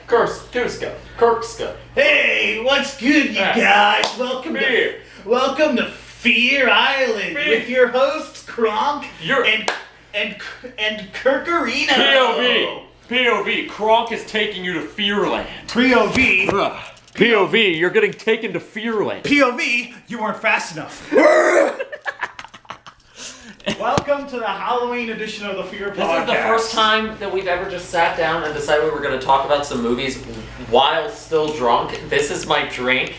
Kirkska. Hey, what's good, you guys? Welcome to Fear Island with your hosts Kronk and Kirkarino. POV. Kronk is taking you to Fearland. POV. You're getting taken to Fearland. POV, you weren't fast enough. Welcome to the Halloween edition of the Fear Podcast. This is the first time that we've ever just sat down and decided we were going to talk about some movies while still drunk. This is my drink.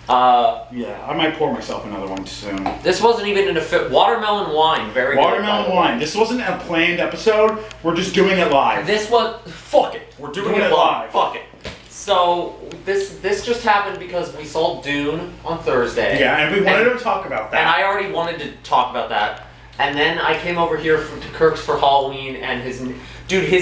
Yeah, I might pour myself another one soon. This wasn't even in a fit. Watermelon wine, very good. Watermelon wine. This wasn't a planned episode. We're just doing it live. This was... Fuck it. We're doing it live. Fuck it. So, this just happened because we saw Dune on Thursday. Yeah, and we wanted to talk about that. And I already wanted to talk about that. And then I came over here to Kirk's for Halloween, and his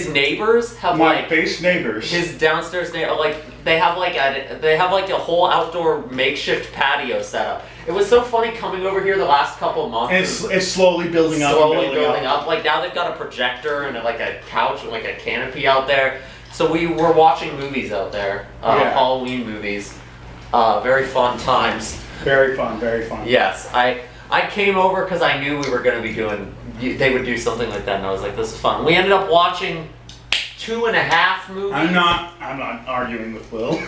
neighbors have base neighbors. His downstairs neighbor, they have a whole outdoor makeshift patio set up. It was so funny coming over here the last couple of months. And it's slowly building up. Slowly building up. Like now they've got a projector and a couch and a canopy out there. So we were watching movies out there, Halloween movies. Very fun times. Very fun. Yes, I came over because I knew we were going to be they would do something like that, and I was like, this is fun. We ended up watching 2.5 movies. I'm not arguing with Will.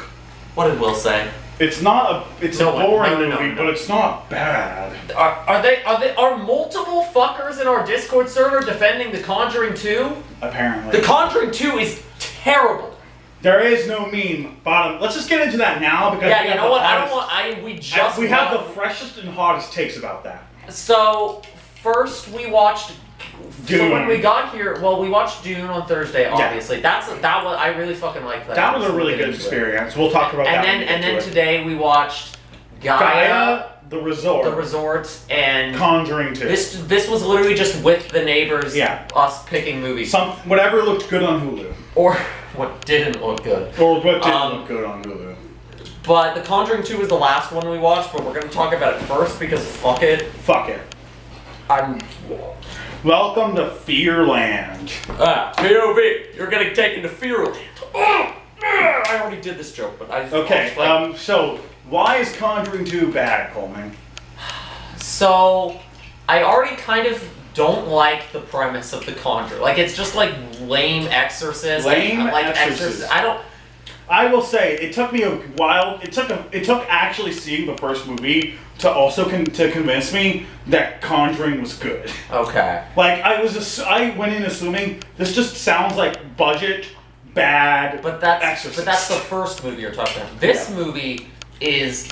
What did Will say? It's not a boring movie, but it's not bad. Are multiple fuckers in our Discord server defending The Conjuring 2? Apparently. The Conjuring 2 is terrible. There is no meme. Bottom. Let's just get into that now because you know what? We have the freshest and hottest takes about that. So first we watched Dune. So when we got here, we watched Dune on Thursday. Obviously, that was I really fucking liked that. That was a really good experience. We'll talk about that. And then today we watched Gaia, the resort, and Conjuring 2. This was literally just with the neighbors. Yeah. Us picking movies. Whatever looked good on Hulu. Or what didn't look good. Or what didn't look good on Hulu. But The Conjuring 2 was the last one we watched, but we're going to talk about it first because fuck it. Welcome to Fearland. POV, you're getting taken to Fearland. I already did this joke, but I just... Okay, so why is Conjuring 2 bad, Coleman? So, I already kind of don't like the premise of The Conjuring. It's just lame exorcism. Exorcism. I will say, it took me a while. It took actually seeing the first movie to also to convince me that Conjuring was good. Okay. I went in assuming this just sounds like budget bad. But that's the first movie you're talking about. This movie is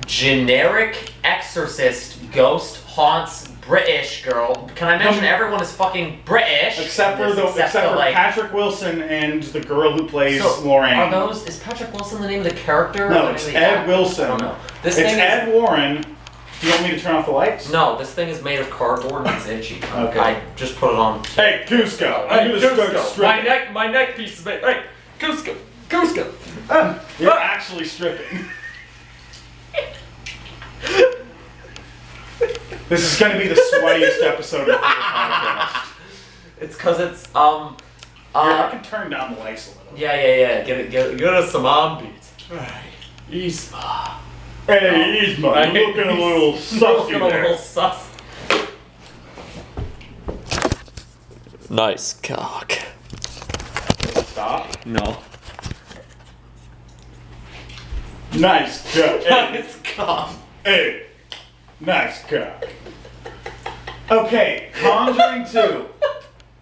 generic exorcist ghost haunts British girl. Can I mention everyone is fucking British? Except for Patrick Wilson and the girl who plays Lorraine. Is Patrick Wilson the name of the character? No, it's Ed Wilson. I don't know. It's Ed Warren. Do you want me to turn off the lights? No, this thing is made of cardboard and it's itchy. Okay. I just put it on. Hey, Cusco. I'm gonna start stripping. My neck piece is made. Hey, Cusco. You're actually stripping. This is going to be the sweatiest episode of the podcast. It's because it's I can turn down the lights a little. Yeah. Get us some beats. Isma. Hey, Isma, you're looking a little sussy there. A little sus. Nice cock. Stop. No. Nice cock. Nice cock. Hey. Nice cock. Okay, Conjuring 2.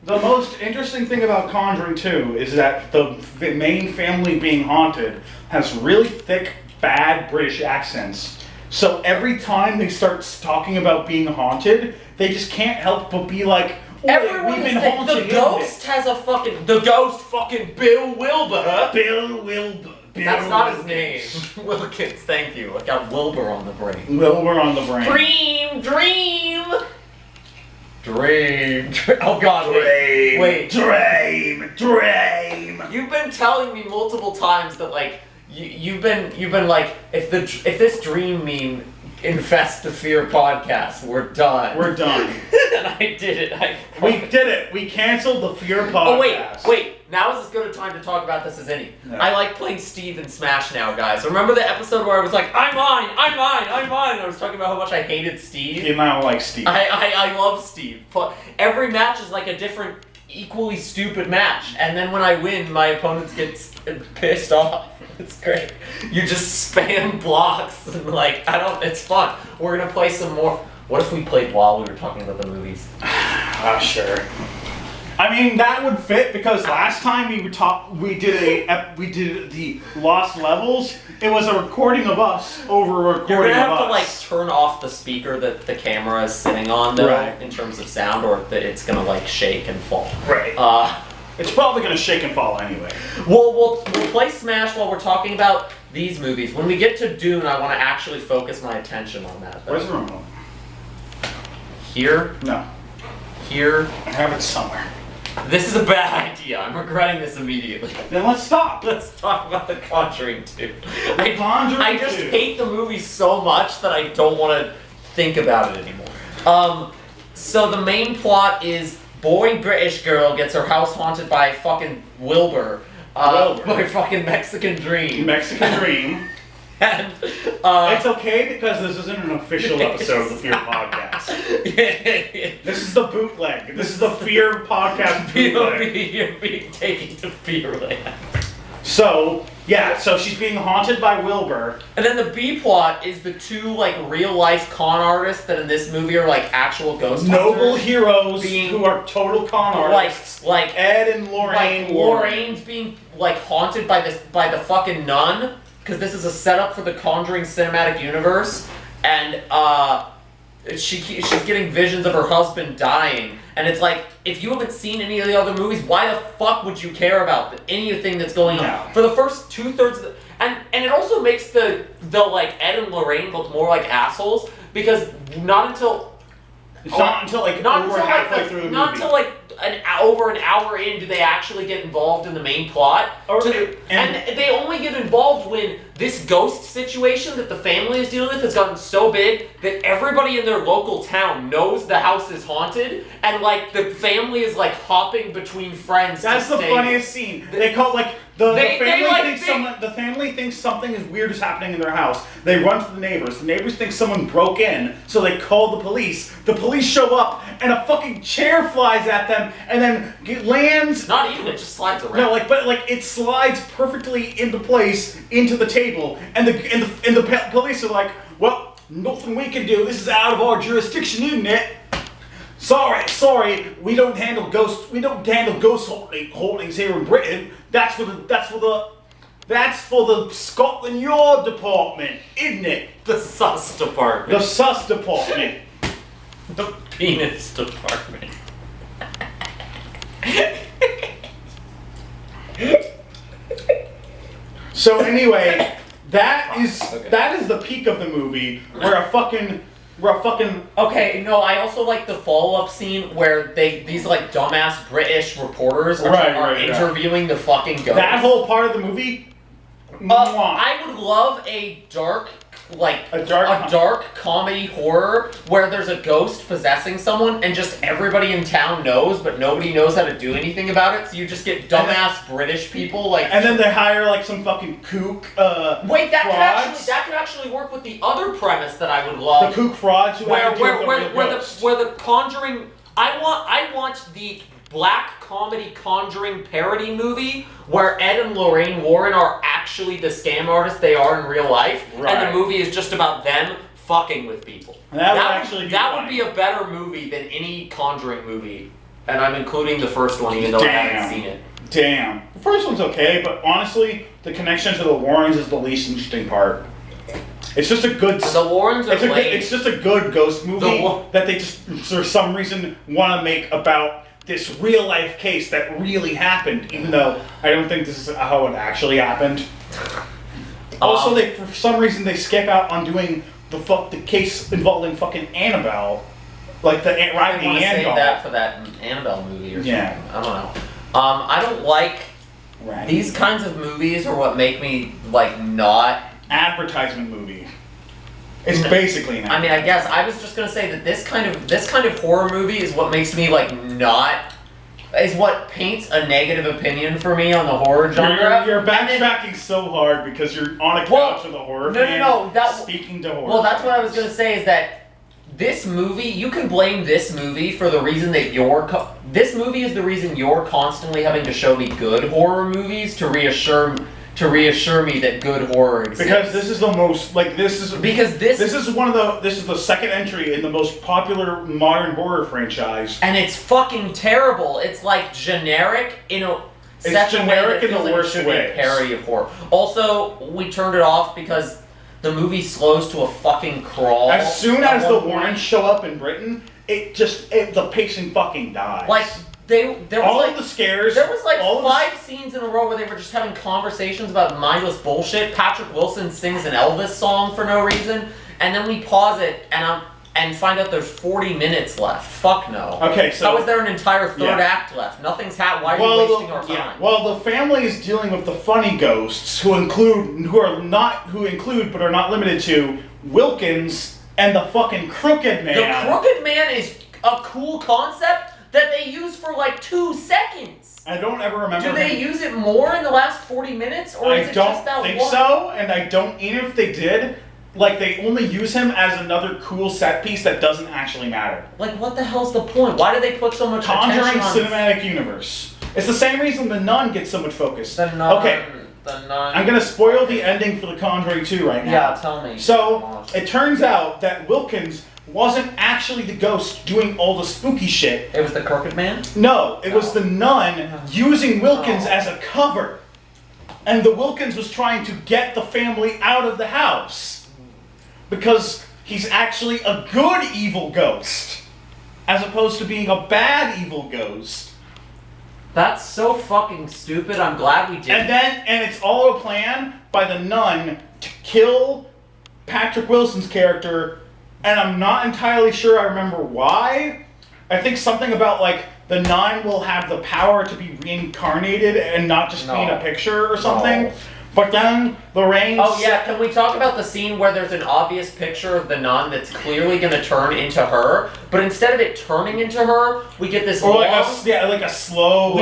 The most interesting thing about Conjuring 2 is that the main family being haunted has really thick, bad British accents. So every time they start talking about being haunted, they just can't help but be like, everyone we've been haunted. The ghost has a fucking... The ghost fucking Bill Wilbur. Bill Wilbur. That's not his name. Wilkins, thank you. I got Wilbur on the brain. Wilbur on the brain. Dream! Oh god, wait. Dream! You've been telling me multiple times that you've been like, if this dream meme Infest the Fear podcast. We're done. We're done. And I did it. We did it. We canceled the Fear podcast. Oh, wait. Now is as good a time to talk about this as any. No. I like playing Steve in Smash now, guys. Remember the episode where I was like, I'm mine. I was talking about how much I hated Steve. You now like Steve. I love Steve. But every match is like a different, equally stupid match. And then when I win, my opponents get pissed off. It's great. You just spam blocks and it's fun. We're gonna play some more. What if we played while we were talking about the movies? Sure. I mean, that would fit because last time we did the Lost Levels. It was a recording of us over a recording of us. You're gonna have to turn off the speaker that the camera is sitting on, though, right, in terms of sound, or that it's gonna shake and fall. Right. It's probably gonna shake and fall anyway. We'll play Smash while we're talking about these movies. When we get to Dune, I want to actually focus my attention on that. Where's the remote? Here? No. Here? I have it somewhere. This is a bad idea. I'm regretting this immediately. Then let's stop. Let's talk about The Conjuring 2. I just hate the movie so much that I don't want to think about it anymore. So the main plot is boy British girl gets her house haunted by fucking Wilbur. By fucking Mexican Dream. Mexican Dream. And, it's okay because this isn't an official episode of the Fear Podcast. This is the bootleg. This is the Fear Podcast bootleg. You're being taken to Fearland. So, yeah, so she's being haunted by Wilbur. And then the B plot is the two, real life con artists that in this movie are, actual ghost noble heroes who are total con artists. Like Ed and Lorraine. Lorraine's being, haunted by the fucking nun. Because this is a setup for the Conjuring cinematic universe, and she's getting visions of her husband dying, and it's if you haven't seen any of the other movies, why the fuck would you care about anything that's going on? No. For the first 2/3 and it also makes the Ed and Lorraine look more like assholes, because not until halfway through the movie. Not until over an hour in do they actually get involved in the main plot. And they only get involved when this ghost situation that the family is dealing with has gotten so big that everybody in their local town knows the house is haunted, and the family is hopping between friends. That's the funniest scene. They call the family thinks something is weird is happening in their house. They run to the neighbors. The neighbors think someone broke in, so they call the police. The police show up, and a fucking chair flies at them, and then it lands. Not even, it just slides around. No, but it slides perfectly into place into the table, and the police are like, well, nothing we can do. This is out of our jurisdiction, isn't it? Sorry, we don't handle ghost hauntings here in Britain. That's for the Scotland Yard department, isn't it? The sus department. The sus department. The penis department. So anyway, that is the peak of the movie where a fucking Okay, no, I also like the follow-up scene where these dumbass British reporters are interviewing the fucking ghost. That whole part of the movie. I would love a dark comedy horror where there's a ghost possessing someone and just everybody in town knows, but nobody knows how to do anything about it. So you just get dumbass British people and then they hire some fucking kook. Wait, that could actually work with the other premise that I would love. The kook frauds who where the Conjuring. I want the black comedy Conjuring parody movie where Ed and Lorraine Warren are actually the scam artists they are in real life, and the movie is just about them fucking with people. That would be a better movie than any Conjuring movie, and I'm including the first one even though I haven't seen it. Damn. The first one's okay, but honestly, the connection to the Warrens is the least interesting part. It's just a good. The Warrens are it's just a good ghost movie that they just for some reason want to make about this real life case that really happened, even though I don't think this is how it actually happened. Also, for some reason they skip out on doing the case involving fucking Annabelle, like the Raggedy Ann doll. Save that for that Annabelle movie or something. Yeah. I don't know. I don't like these kinds of movies, are what make me not advertisement movie. It's basically an I mean, I guess I was just gonna say that this kind of horror movie is what makes me like is what paints a negative opinion for me on the horror genre. You're backtracking so hard because you're on a couch with a horror fan. Speaking to horror. Well, that's what I was gonna say is that this movie, you can blame this movie for the reason that this movie is the reason you're constantly having to show me good horror movies to reassure me that good horror exists. Because this is the most this is the second entry in the most popular modern horror franchise, and it's fucking terrible. It's like generic in a generic in the worst way. Parody of horror. Also, we turned it off because the movie slows to a fucking crawl. As soon as the Warrens show up in Britain, the pacing fucking dies. Like there was the scares. There was like 5 scenes in a row where they were just having conversations about mindless bullshit. Patrick Wilson sings an Elvis song for no reason, and then we pause it and find out there's 40 minutes left. Fuck no. Okay, so how is there an entire third act left? Nothing's happened. Why are you wasting our time? Yeah. Well, the family is dealing with the funny ghosts who include but are not limited to Wilkins and the fucking Crooked Man. The Crooked Man is a cool concept that they use for like 2 seconds. I don't ever remember. Do they use it more in the last 40 minutes, or is it just that one? I don't think so, and I don't. Even if they did, like they only use him as another cool set piece that doesn't actually matter. Like, what the hell's the point? Why do they put so much attention Conjuring on cinematic universe? It's the same reason The Nun gets so much focus. The Nun. Okay. The Nun. I'm gonna spoil the ending for The Conjuring 2 right now. Yeah, tell me. So it turns out that Wilkins wasn't actually the ghost doing all the spooky shit. It was the Crooked Man? No, it was the nun using Wilkins as a cover. And the Wilkins was trying to get the family out of the house. Because he's actually a good evil ghost. As opposed to being a bad evil ghost. That's so fucking stupid. I'm glad we did. And it's all a plan by the nun to kill Patrick Wilson's character. And I'm not entirely sure I remember why. I think something about like the nun will have the power to be reincarnated and not just paint a picture or something. No. But then Lorraine... Oh yeah, can we talk about the scene where there's an obvious picture of the nun that's clearly going to turn into her, but instead of it turning into her, we get this like a slow...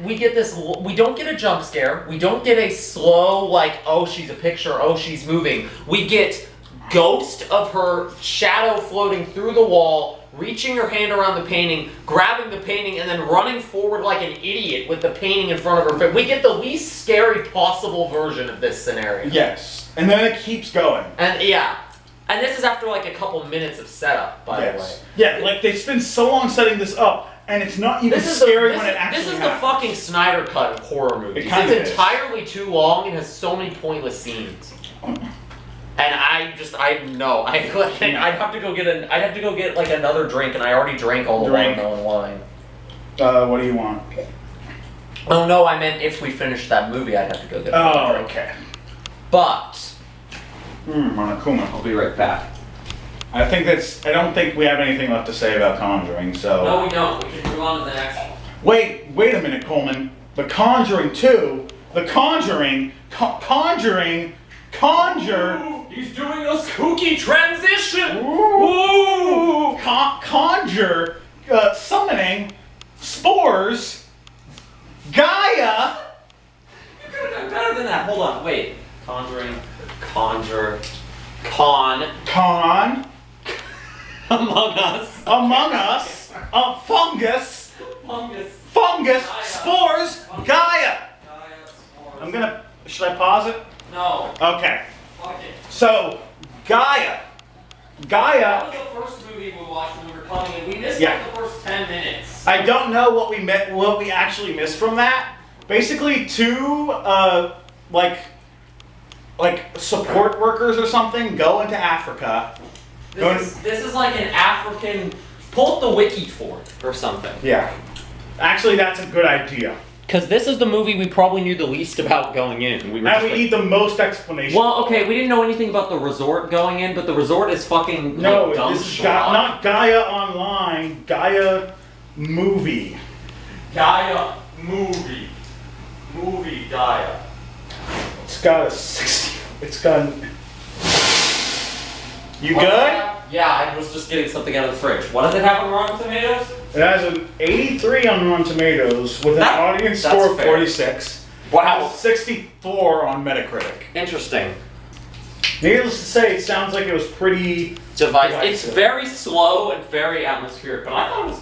We get this... We don't get a jump scare. We don't get a slow, like, oh, she's a picture, oh, she's moving. We get ghost of her shadow floating through the wall, reaching her hand around the painting, grabbing the painting, and then running forward like an idiot with the painting in front of her face. We get the least scary possible version of this scenario. Yes. And then it keeps going. And yeah. And this is after like a couple minutes of setup, by the way. Yeah, like they spend so long setting this up, and it's not even scary when it actually happens. This is the fucking Snyder cut of horror movies. It's entirely too long and has so many pointless scenes. And I'd have to go get like another drink, and I already drank all the watermelon wine. What do you want? Oh no, I meant if we finished that movie, I'd have to go get another drink. Okay. But Monokuma. I'll be right back. I don't think we have anything left to say about Conjuring, so... No, we don't. We can move on to the next one. Wait a minute, Coleman. The Conjuring 2, The Conjuring, Conjure... He's doing a spooky transition! Ooh! Conjure, summoning, spores, Gaia... You could have done better than that. Hold on, wait. Conjuring, conjure, Among Us, fungus, Gaia. spores, Gaia. Spores. Should I pause it? No. Okay. Fuck it. So, Gaia. That was the first movie we watched when we were coming in. We missed like the first 10 minutes. I don't know what we actually missed from that. Basically, two like support workers or something go into Africa. This is like an African. Pull up the wiki for it or something. Yeah. Actually, that's a good idea. Because this is the movie we probably knew the least about going in. We need the most explanation. Well, okay, we didn't know anything about the resort going in, but the resort is fucking no. This is not Gaia Online. Gaia Movie. Gaia Movie. Movie Gaia. It's got a 60. It's got. You good? Yeah, I was just getting something out of the fridge. What does it have on Rotten Tomatoes? It has an 83 on Rotten Tomatoes with an audience score of 46. Wow. 64 on Metacritic. Interesting. Needless to say, it sounds like it was pretty divisive. It's very slow and very atmospheric, but I thought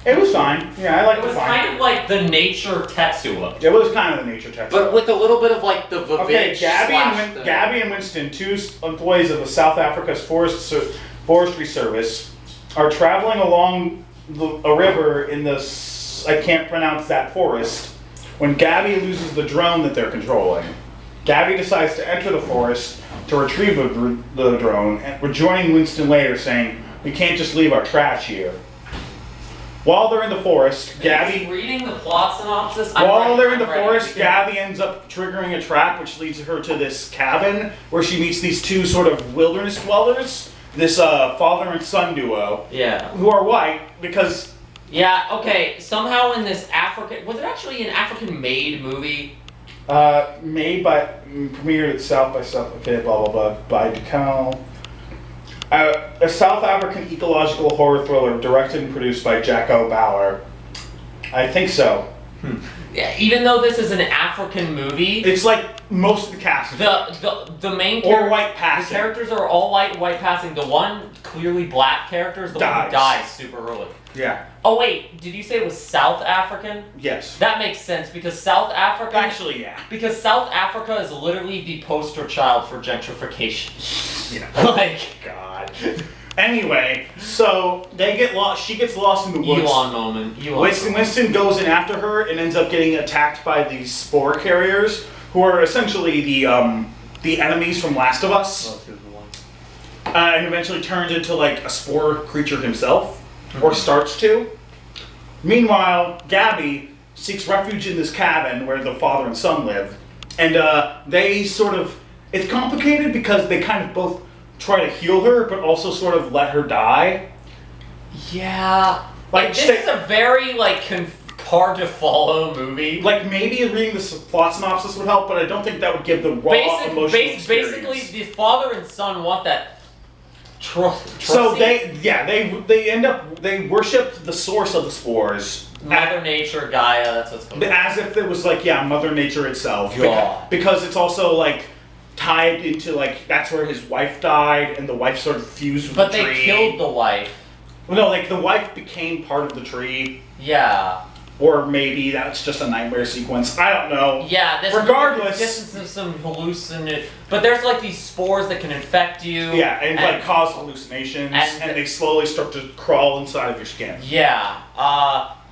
it was fine. Yeah, I liked it. It was kind of like the nature Tetsuo. It was kind of the nature Tetsuo. But with a little bit of like the Vivitch. Okay, Gabby and Winston, 2 employees of the South Africa's Forestry Service, are traveling along a river in the, I can't pronounce that forest, when Gabby loses the drone that they're controlling. Gabby decides to enter the forest to retrieve the drone, and rejoining Winston later saying, "We can't just leave our trash here." While they're in the forest, Gabby... reading the plot synopsis? While they're in the forest, Gabby ends up triggering a trap which leads her to this cabin where she meets these 2 sort of wilderness dwellers, this father and son duo. Yeah. Who are white because... Yeah, okay, somehow in this African... Was it actually an African-made movie? Made by... Premiered at South by South... Okay, blah, blah, blah. By Decal... a South African ecological horror thriller directed and produced by Jacko Bauer. I think so. Yeah, even though this is an African movie, it's like most of the cast. The main or white passing. The characters are all white passing. The one clearly black character is the one who dies super early. Yeah. Oh wait, did you say it was South African? Yes. That makes sense because South Africa. Actually, yeah. Because South Africa is literally the poster child for gentrification. Yeah. Like God. Anyway, so they get lost. She gets lost in the woods. Elon moment. Winston goes in after her and ends up getting attacked by these spore carriers, who are essentially the enemies from Last of Us. And eventually turns into like a spore creature himself. Or starts to. Meanwhile, Gabby seeks refuge in this cabin where the father and son live. And they sort of... It's complicated because they kind of both try to heal her, but also sort of let her die. Yeah. Like, this is a very, like, hard to follow movie. Like, maybe reading the plot synopsis would help, but I don't think that would give the raw emotional experience. Basically, the father and son want that... So they worship the source of the spores. Mother Nature, Gaia, that's what's going on. As if it was like, yeah, Mother Nature itself. God. Because it's also like tied into like, that's where his wife died and the wife sort of fused with the tree. But they killed the wife. Well, no, like the wife became part of the tree. Yeah. Or maybe that's just a nightmare sequence. I don't know. Yeah, regardless, this is some hallucination. But there's like these spores that can infect you. Yeah, and like cause hallucinations, and they slowly start to crawl inside of your skin. Yeah,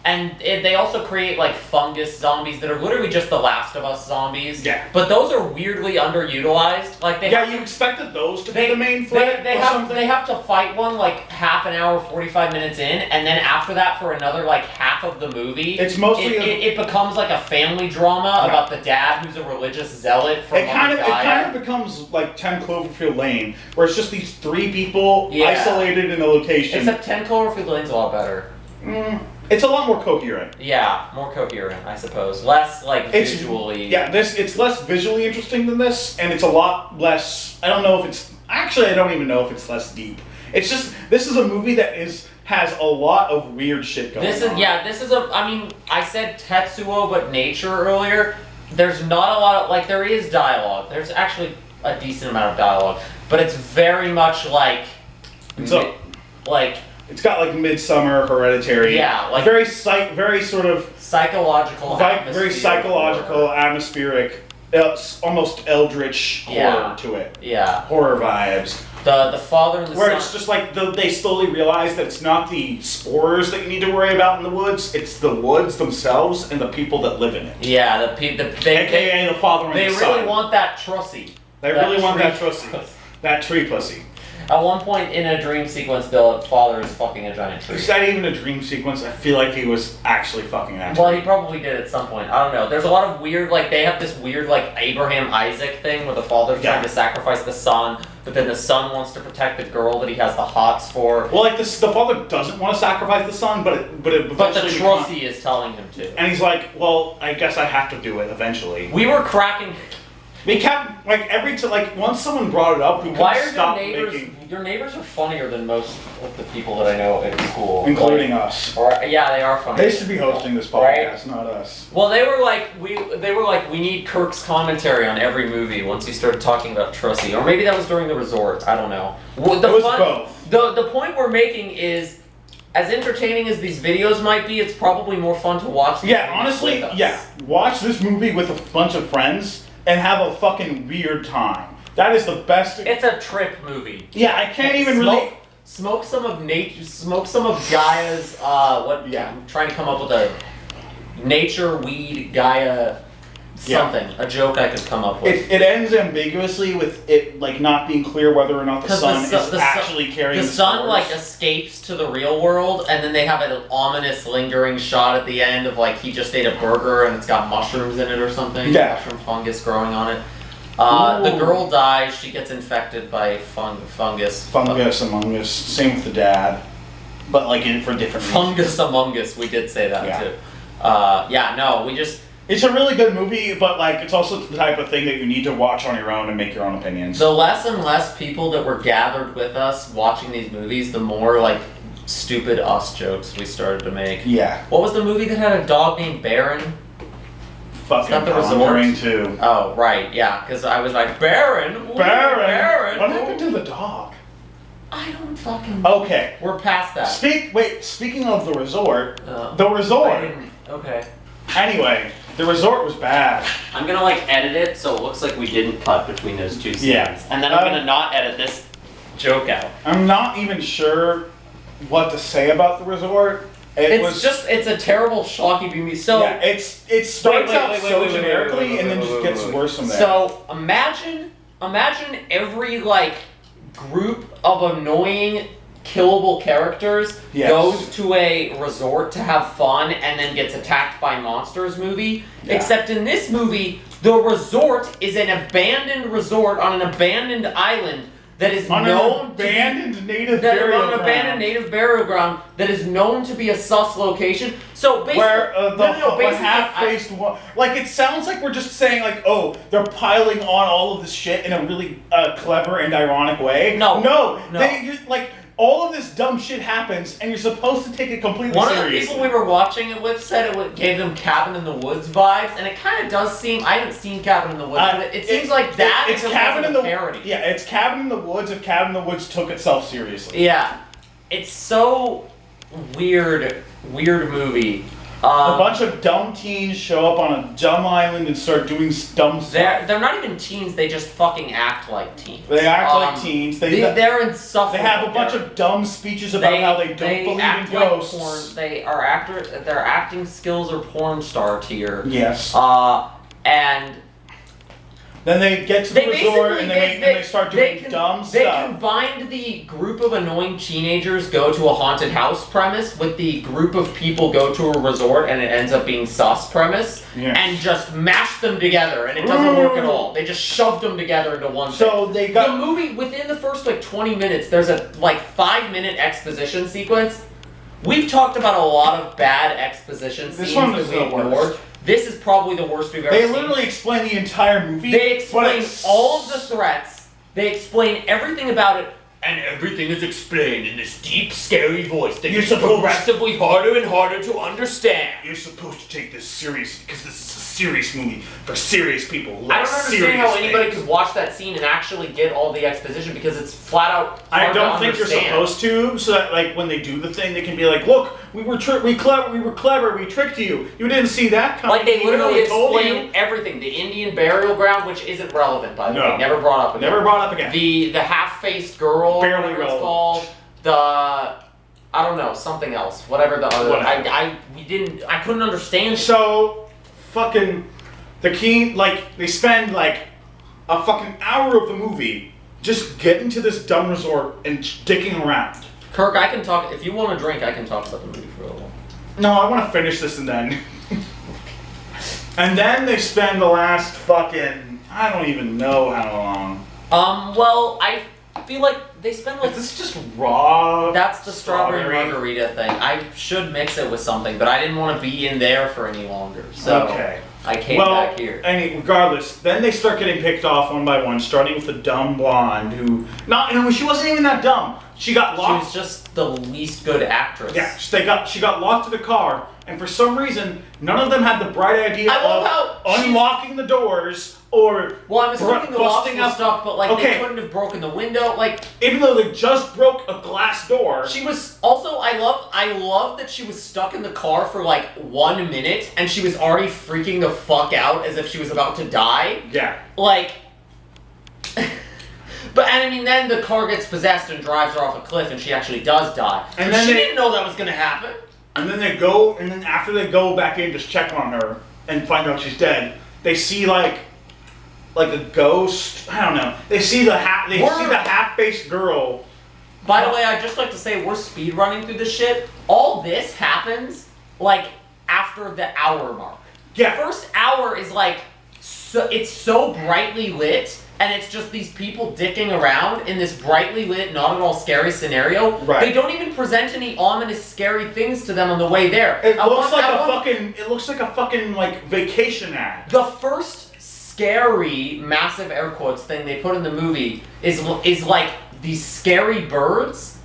and they also create like fungus zombies that are literally just the Last of Us zombies. Yeah. But those are weirdly underutilized. Like you expected those to be the main threat. They have to fight one like half an hour, 45 minutes in, and then after that for another like half of the movie, it's mostly it becomes like a family drama about the dad who's a religious zealot from it kind of becomes like 10 Cloverfield Lane, where it's just these 3 people isolated in a location. Except 10 Cloverfield Lane's a lot better. It's a lot more coherent. Yeah, more coherent, I suppose. Less, like, visually... Yeah, it's less visually interesting than this, and it's a lot less... I don't know if it's... Actually, I don't even know if it's less deep. It's just... This is a movie that has a lot of weird shit going on. Yeah, this is a... I mean, I said Tetsuo, but nature earlier. There's not a lot of... Like, there is dialogue. There's actually a decent amount of dialogue. But it's very much like... It's got like Midsummer, Hereditary. Yeah, like very sort of psychological, very psychological, atmospheric, almost eldritch horror to it. Yeah, horror vibes. The father and the where son. It's just like they slowly realize that it's not the spores that you need to worry about in the woods; it's the woods themselves and the people that live in it. Yeah, AKA the father and the son. They really want that trussy. They really want that trussy. That tree pussy. At one point in a dream sequence, the father is fucking a giant tree. Is that even a dream sequence? I feel like he was actually fucking that tree. Well, he probably did at some point. I don't know. There's a lot of weird, like, they have this weird, like, Abraham-Isaac thing where the father's trying to sacrifice the son, but then the son wants to protect the girl that he has the hots for. Well, like, the father doesn't want to sacrifice the son, but the Trussy is telling him to. And he's like, well, I guess I have to do it eventually. We were cracking... We kept, like, once someone brought it up, we couldn't stop making... Your neighbors are funnier than most of the people that I know at school. Including us. Or, yeah, they are funny. They should be hosting this podcast, not us. Well, they were like, we need Kirk's commentary on every movie once you started talking about Trusty. Or maybe that was during The Resort, I don't know. Well, it was both. The point we're making is, as entertaining as these videos might be, it's probably more fun to watch. Yeah, honestly, yeah. Watch this movie with a bunch of friends and have a fucking weird time. That is the best. It's a trip movie. Yeah, I can't even really... Smoke some of Gaia's, Yeah. I'm trying to come up with a nature weed Gaia something. Yeah. A joke I could come up with. It ends ambiguously with it, like, not being clear whether or not the sun is actually carrying the sun, like, escapes to the real world, and then they have an ominous lingering shot at the end of, like, he just ate a burger and it's got mushrooms in it or something. Yeah. Mushroom fungus growing on it. The girl dies, she gets infected by fungus. Fungus among us. Same with the dad. But, like, for different reasons. Fungus among us, we did say that too. Yeah, no, we just... It's a really good movie, but, like, it's also the type of thing that you need to watch on your own and make your own opinions. The less and less people that were gathered with us watching these movies, the more, like, stupid us jokes we started to make. Yeah. What was the movie that had a dog named Baron? Fucking Conjuring 2. Oh, right, yeah, because I was like, Baron? Ooh, Baron? What happened to the dog? I don't fucking... Okay. We're past that. Speaking of The Resort, The Resort... Okay. Anyway, The Resort was bad. I'm gonna, like, edit it so it looks like we didn't cut between those two scenes. Yeah. And then I'm gonna not edit this joke out. I'm not even sure what to say about The Resort. It's a terrible, schlocky movie. So yeah, it starts out so generically and then just gets worse from there. So imagine every, like, group of annoying, killable characters goes to a resort to have fun and then gets attacked by monsters movie. Yeah. Except in this movie, the resort is an abandoned resort on an abandoned island that is on an abandoned native burial ground that is known to be a sus location. So basically, where the half-faced one, like, it sounds like we're just saying, like, oh, they're piling on all of this shit in a really clever and ironic way. No. Like, all of this dumb shit happens, and you're supposed to take it completely seriously. One of the people we were watching it with said it gave them Cabin in the Woods vibes, and it kind of does seem. I haven't seen Cabin in the Woods, but it seems like that. It's Cabin in the parody. Yeah, it's Cabin in the Woods if Cabin in the Woods took itself seriously. Yeah, it's so weird movie. A bunch of dumb teens show up on a dumb island and start doing dumb stuff. They're not even teens, they just fucking act like teens. They act like teens. They're insufferable. They have a bunch of dumb speeches about how they don't believe in ghosts. Like porn. They are actors, their acting skills are porn star tier. Yes. And then they get to the resort and they start doing dumb stuff. They combined the group of annoying teenagers go to a haunted house premise with the group of people go to a resort and it ends up being sus premise, and just mashed them together, and it doesn't work at all. They just shoved them together into one thing. They got... The movie, within the first, like, 20 minutes, there's a, like, 5-minute exposition sequence. We've talked about a lot of bad exposition scenes that we ignored. This is probably the worst we've ever seen. They literally explain the entire movie. They explain all of the threats. They explain everything about it. And everything is explained in this deep, scary voice that gets progressively harder and harder to understand. You're supposed to take this seriously because this is a serious movie for serious people. I don't understand how anybody could watch that scene and actually get all the exposition because it's flat out hard I don't think you're supposed to, so that, like, when they do the thing, they can be like, "Look, we were clever, we tricked you. You didn't see that coming." Like, they literally explain everything. The Indian burial ground, which isn't relevant, by the way, never brought up again. Never brought up again. The half-faced girl. Barely relevant. It's called I don't know, something else. Whatever the other. I couldn't understand. So, fucking the key, like, they spend like a fucking hour of the movie just getting to this dumb resort and dicking around. Kirk, I can talk. If you want a drink, I can talk about the movie for a little while. No, I want to finish this and then. And then they spend the last fucking, I don't even know how long. Well, I feel like they spend like... Is this just raw? That's the strawberry margarita thing. I should mix it with something, but I didn't want to be in there for any longer. So, okay. I came back here. Regardless, then they start getting picked off one by one, starting with the dumb blonde who, she wasn't even that dumb. She got locked. She was just the least good actress. Yeah, she got locked in the car, and for some reason, none of them had the bright idea of unlocking the doors or I'm assuming the locks were stuck, but they couldn't have broken the window. Even though they just broke a glass door. She was also I love that she was stuck in the car for 1 minute, and she was already freaking the fuck out as if she was about to die. Yeah. Then the car gets possessed and drives her off a cliff, and she actually does die. And then she didn't know that was gonna happen. And then after they go back in, just check on her and find out she's dead. They see like a ghost. I don't know. They see the half-faced girl. By the way, I'd just like to say we're speed running through this shit. All this happens after the hour mark. Yeah. The first hour is it's so brightly lit. And it's just these people dicking around in this brightly lit, not at all scary scenario. Right. They don't even present any ominous, scary things to them on the way there. It looks like a fucking vacation ad. The first scary, massive air quotes thing they put in the movie is these scary birds.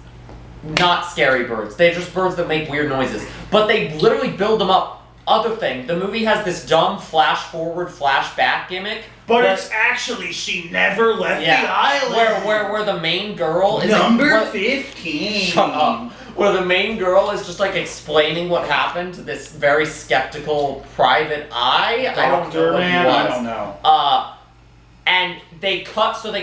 Not scary birds. They're just birds that make weird noises. But they literally build them up. Other thing, the movie has this dumb flash forward, flash back gimmick. But it's actually she never left the island. Where the main girl is number 15. Shut up. Where the main girl is just explaining what happened to this very skeptical private eye. I don't know. And they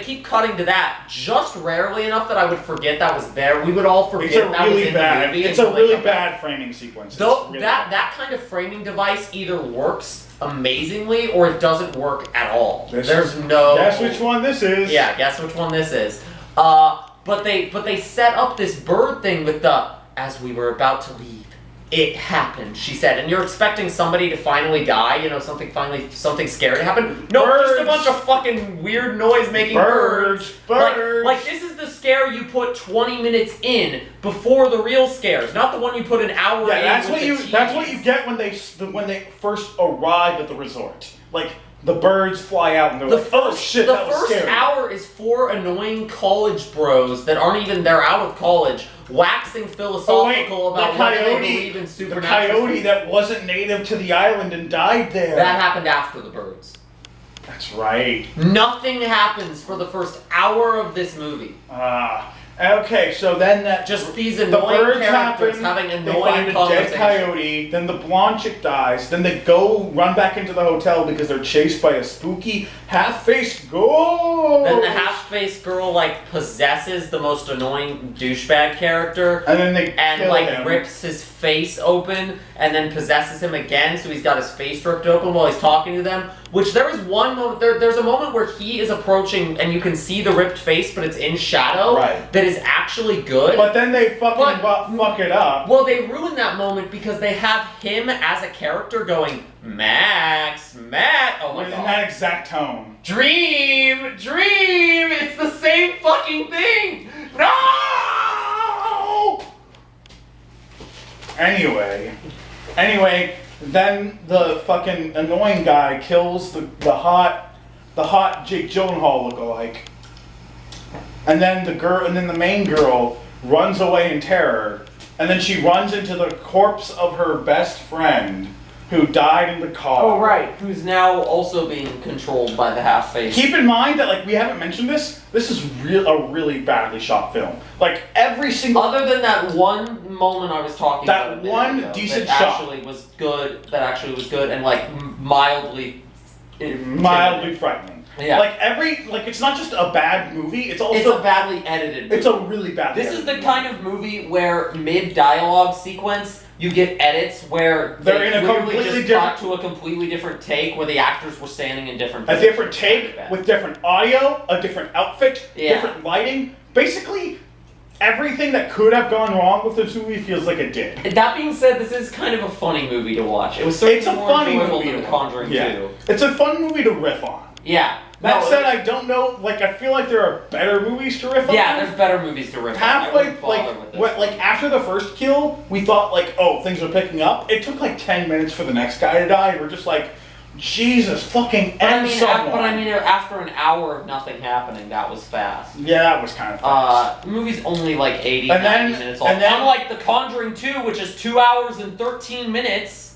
keep cutting to that just rarely enough that I would forget that was there. We would all forget that was in the movie. It's a really bad framing sequence. That kind of framing device either works amazingly or it doesn't work at all. Guess which one this is. Yeah, guess which one this is. But they set up this bird thing with as we were about to leave. It happened, she said, and you're expecting somebody to finally die, something scary to happen. No, just a bunch of fucking weird noise-making birds. Like this is the scare you put 20 minutes in before the real scares, not the one you put an hour in. That's what you get when they first arrive at the resort. The birds fly out and they're oh shit, that was scary. The first hour is 4 annoying college bros that aren't even, they're out of college, waxing philosophical about whether they believe in supernatural. The coyote that wasn't native to the island and died there. That happened after the birds. That's right. Nothing happens for the first hour of this movie. Okay, so then just these annoying characters having annoying conversations. They find a dead coyote, then the blonde chick dies, then they run back into the hotel because they're chased by a spooky half-faced ghost. Then the half-faced girl possesses the most annoying douchebag character, and then they kill him. Rips his face open, and then possesses him again, so he's got his face ripped open while he's talking to them. Which there is one moment, there's a moment where he is approaching, and you can see the ripped face, but it's in shadow. Right. That is actually good. But then they fuck it up. Well, they ruin that moment because they have him as a character going, Max. Oh my god. In that exact tone. Dream. It's the same fucking thing. No. Anyway, then the fucking annoying guy kills the hot Jake Gyllenhaal lookalike. And then the main girl runs away in terror, and then she runs into the corpse of her best friend who died in the car. Oh right, who's now also being controlled by the half-face. Keep in mind that we haven't mentioned this. This is a really badly shot film. Every single. Other than that one moment I was talking about. That one decent shot. That actually was good and mildly frightening. Yeah. It's not just a bad movie, it's also a badly edited movie. It's a really bad This is the kind of movie where mid-dialogue sequence, you get edits where they're in a completely different to a completely different take where the actors were standing in different positions. A different take with different audio, a different outfit, different lighting. Basically, everything that could have gone wrong with this movie feels like it did. That being said, this is kind of a funny movie to watch. It was certainly more enjoyable than Conjuring 2. It's a fun movie to riff on. Yeah. That said, I don't know. I feel like there are better movies to riff on. Yeah, there's better movies to riff on. After the first kill, we thought things are picking up. It took 10 minutes for the next guy to die, and we're just Jesus fucking end someone. But I mean, after an hour of nothing happening, that was fast. Yeah, that was kind of fast. The movie's only like 90 minutes long. Unlike The Conjuring 2, which is 2 hours and 13 minutes.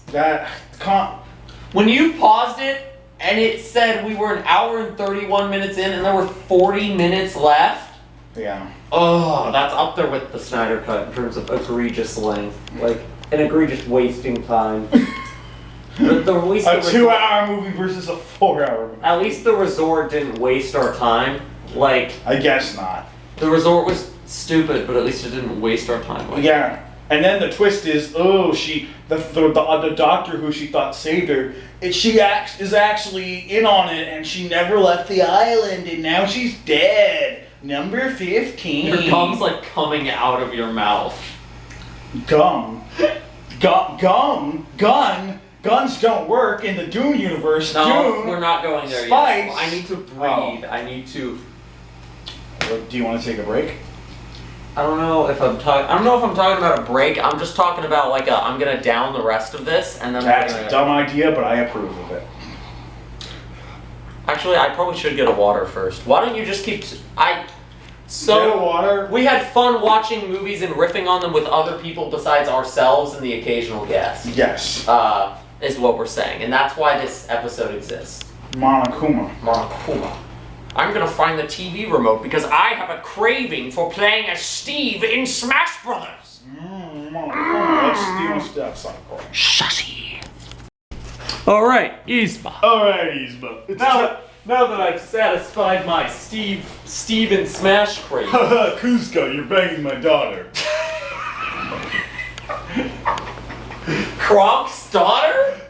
When you paused it and it said we were an hour and 31 minutes in and there were 40 minutes left. Yeah. Oh, that's up there with the Snyder Cut in terms of egregious length. Like, an egregious wasting time. A 2-hour movie versus a 4-hour movie. At least the resort didn't waste our time. Like, I guess not. The resort was stupid, but at least it didn't waste our time. Like, yeah. And then the twist is, the doctor who she thought saved her, is actually in on it, and she never left the island, and now she's dead. Number 15. Your gum's like coming out of your mouth. Gum. Guns don't work in the Dune universe. No, Dune, we're not going there spice. yet. I need to breathe. I need to. Do you want to take a break? I don't know if I'm talking about a break. I'm just talking about like I'm gonna down the rest of this and then. That's a dumb idea, but I approve of it. Actually, I probably should get a water first. Why don't you just keep? Get a water. We had fun watching movies and riffing on them with other people besides ourselves and the occasional guest. Yes. Is what we're saying, and that's why this episode exists. Monokuma. I'm gonna find the TV remote because I have a craving for playing as Steve in Smash Brothers. Monokuma. Let's do stuff. Shussy. All right, Yzma. Now that I've satisfied my Steve and Smash craving. Kuzco, you're banging my daughter. Kronk's daughter?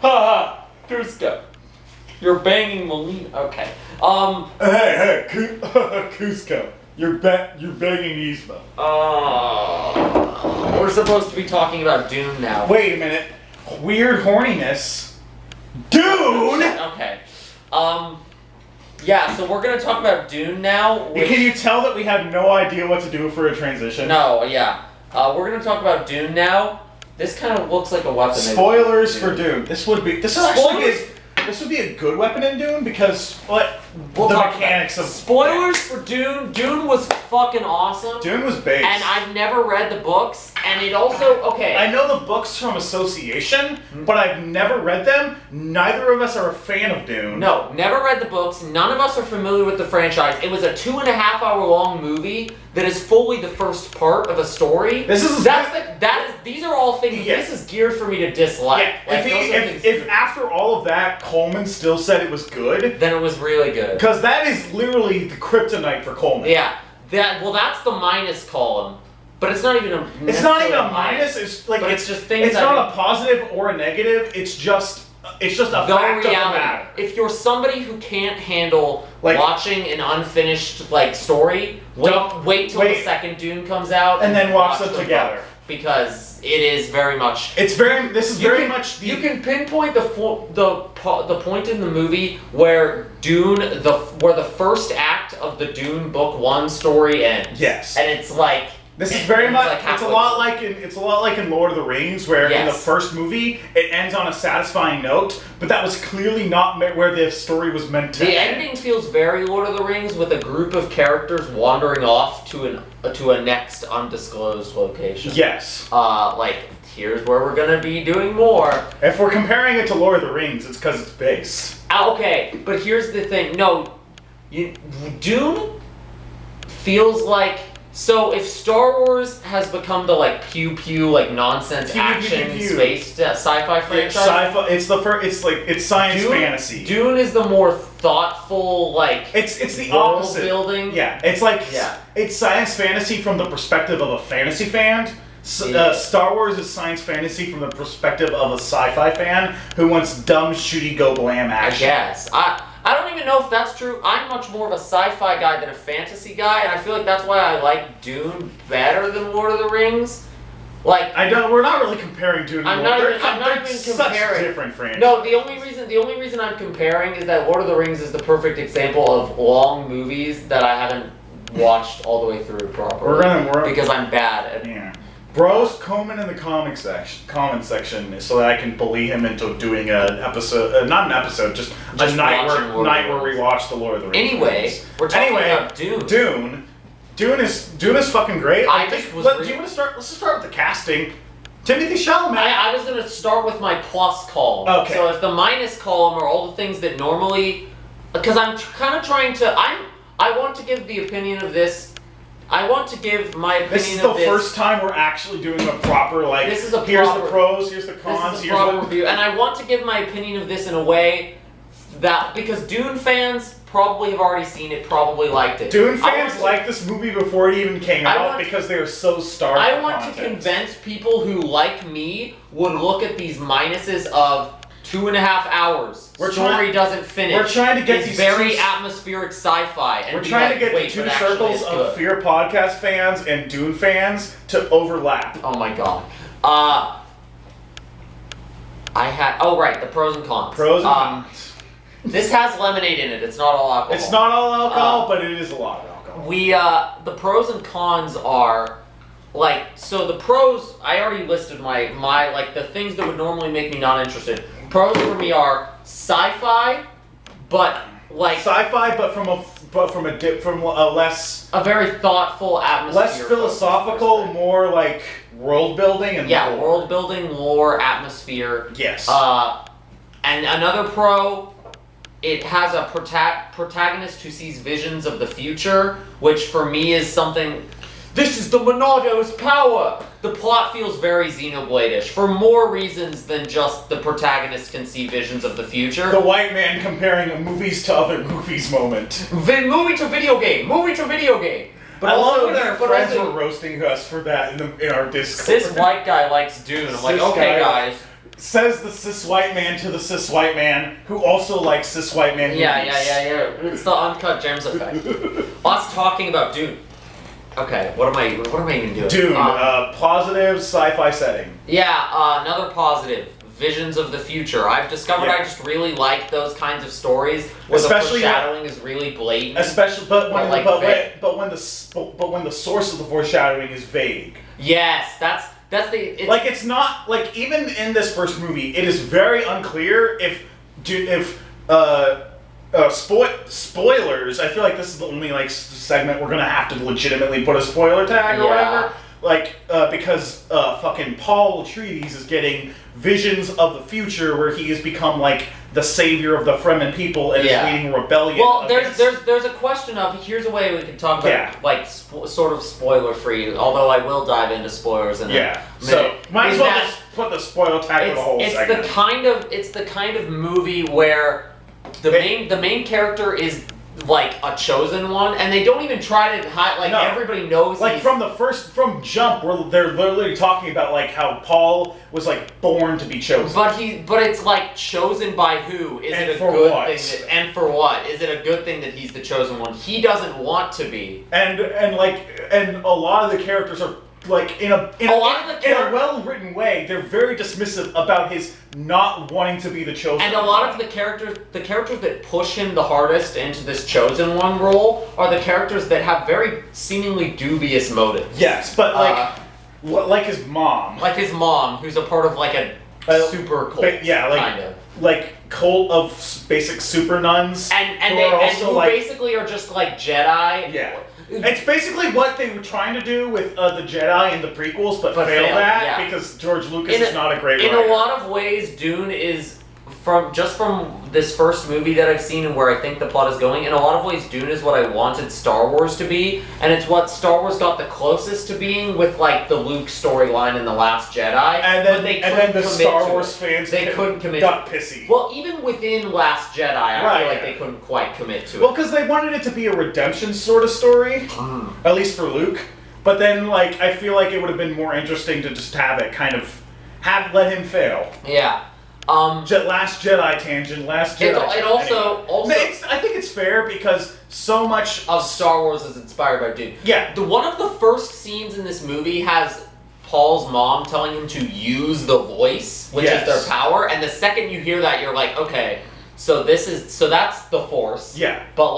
Haha, Kuzco. You're banging Molina. Okay. Hey, Kuzco. You're banging Yzma. We're supposed to be talking about Dune now. Wait a minute. Weird horniness. Dune! Okay. Yeah, so we're gonna talk about Dune now. Can you tell that we have no idea what to do for a transition? No, yeah. We're gonna talk about Dune now. This kind of looks like a weapon. Spoilers for Dune. This would be a good weapon in Dune because the mechanics of spoilers for Dune. Dune was fucking awesome. Dune was base. And I've never read the books, and it also I know the books from association, but I've never read them. Neither of us are a fan of Dune. No, never read the books. None of us are familiar with the franchise. It was a 2.5-hour long movie that is fully the first part of a story. These are all things. Yeah. This is geared for me to dislike. Yeah. If after all of that Coleman still said it was good, then it was really good. Because that is literally the kryptonite for Coleman. Yeah. That's the minus column. But it's not even a. It's not even a minus. It's like it's just things. It's not a positive or a negative. It's just a fact of the matter. If you're somebody who can't handle watching an unfinished story, wait till the second Dune comes out and then watch them together. Because it is very much. This is very much. You can pinpoint the point in the movie where where the first act of the Dune Book 1 story ends. Yes. And it's like. This is very much. It's a lot like in Lord of the Rings, where in the first movie it ends on a satisfying note, but that was clearly not where the story was meant to. The ending feels very Lord of the Rings, with a group of characters wandering off to a next undisclosed location. Yes. Here's where we're gonna be doing more. If we're comparing it to Lord of the Rings, it's because it's based. Okay, but here's the thing. No, Dune feels like. So if Star Wars has become the pew nonsense action space sci-fi franchise, sci-fi. It's science fantasy. Dune is the more thoughtful it's the world opposite building. Yeah, it's science fantasy from the perspective of a fantasy fan. Star Wars is science fantasy from the perspective of a sci-fi fan who wants dumb shooty go blam action. I guess I don't even know if that's true. I'm much more of a sci-fi guy than a fantasy guy, and I feel like that's why I like Dune better than Lord of the Rings. We're not really comparing Dune. I'm not even comparing. Such different franchises. No, the only reason I'm comparing is that Lord of the Rings is the perfect example of long movies that I haven't watched all the way through properly. Because I'm bad at Bros comment in the comment section so that I can bully him into doing an episode, not an episode, just a night where we watch the Lord of the Rings. Anyway, we're talking about Dune. Dune is fucking great. Do you want to start? Let's just start with the casting. Timothy Chalamet. I was going to start with my plus column. Okay. So if the minus column are all the things that normally, because I'm kind of trying to, I want to give the opinion of this. I want to give my opinion of this. This is the first time we're actually doing a proper, like, here's the pros, here's the cons, here's the review. And I want to give my opinion of this in a way that, because Dune fans probably have already seen it, probably liked it. Dune fans liked this movie before it even came out because they were so starved I want to convince people who, like me, would look at these minuses of 2.5 hours. Story doesn't finish. We're trying to get these very atmospheric sci-fi. And we're trying to get the two circles of Fear podcast fans and Dune fans to overlap. Oh my god. The pros and cons. Pros and cons. This has lemonade in it. It's not all alcohol. It's not all alcohol, but it is a lot of alcohol. The pros and cons are, so the pros, I already listed my the things that would normally make me not interested. Pros for me are sci-fi, but sci-fi, but from a less very thoughtful atmosphere, less philosophical, more like world building and lore. World building, lore, atmosphere. Yes. And another pro, it has a protagonist who sees visions of the future, which for me is something. This is the Monado's power! The plot feels very Xenoblade-ish, for more reasons than just the protagonist can see visions of the future. The white man comparing movies to other movies moment. Movie to video game! Movie to video game! But I love when our friends were roasting us for that in our Discord. Cis white guy likes Dune. I'm like, okay guys. Says the cis white man to the cis white man who also likes cis white man movies. Yeah. It's the uncut gems effect. Us talking about Dune. Okay, what am I even doing? Dune, positive sci-fi setting. Yeah, another positive. Visions of the future. I've discovered I just really like those kinds of stories where the foreshadowing is really blatant. Especially, but when the source of the foreshadowing is vague. Yes, that's the. It's not like even in this first movie, it is very unclear if spoilers. I feel like this is the only segment we're gonna have to legitimately put a spoiler tag or whatever. Because fucking Paul Atreides is getting visions of the future where he has become the savior of the Fremen people and is leading a rebellion. Well, there's a question of, here's a way we can talk about sort of spoiler free. Although I will dive into spoilers in a minute. So might as well just put the spoiler tag for the whole segment. It's the kind of movie where the main character is a chosen one, and they don't even try to hide. Everybody knows. From jump, where they're literally talking about how Paul was born to be chosen. But it's chosen by who? Is it a good thing? And for what? Is it a good thing that he's the chosen one? He doesn't want to be. And a lot of the characters are in a well-written way, they're very dismissive about his not wanting to be the chosen one. And a lot of the characters that push him the hardest into this chosen one role are the characters that have very seemingly dubious motives. Yes, but his mom. Like his mom, who's a part of a super cult. Kind of. Cult of basic super nuns. Who basically are just Jedi. Yeah. It's basically what they were trying to do with the Jedi in the prequels, but failed at because George Lucas is not a great writer. In a lot of ways, Dune is, from this first movie that I've seen and where I think the plot is going, in a lot of ways, Dune is what I wanted Star Wars to be, and it's what Star Wars got the closest to being with the Luke storyline in The Last Jedi. And then the Star Wars fans couldn't commit got pissy. Well, even within Last Jedi, I feel like they couldn't quite commit to it. Well, because they wanted it to be a redemption sort of story, at least for Luke. But then, I feel like it would have been more interesting to just have it let him fail. Yeah. Last Jedi tangent. Last Jedi. I think it's fair because so much of Star Wars is inspired by Dune. Yeah. One of the first scenes in this movie has Paul's mom telling him to use the voice, which is their power, and the second you hear that, you're like, okay, so that's the Force. Yeah. But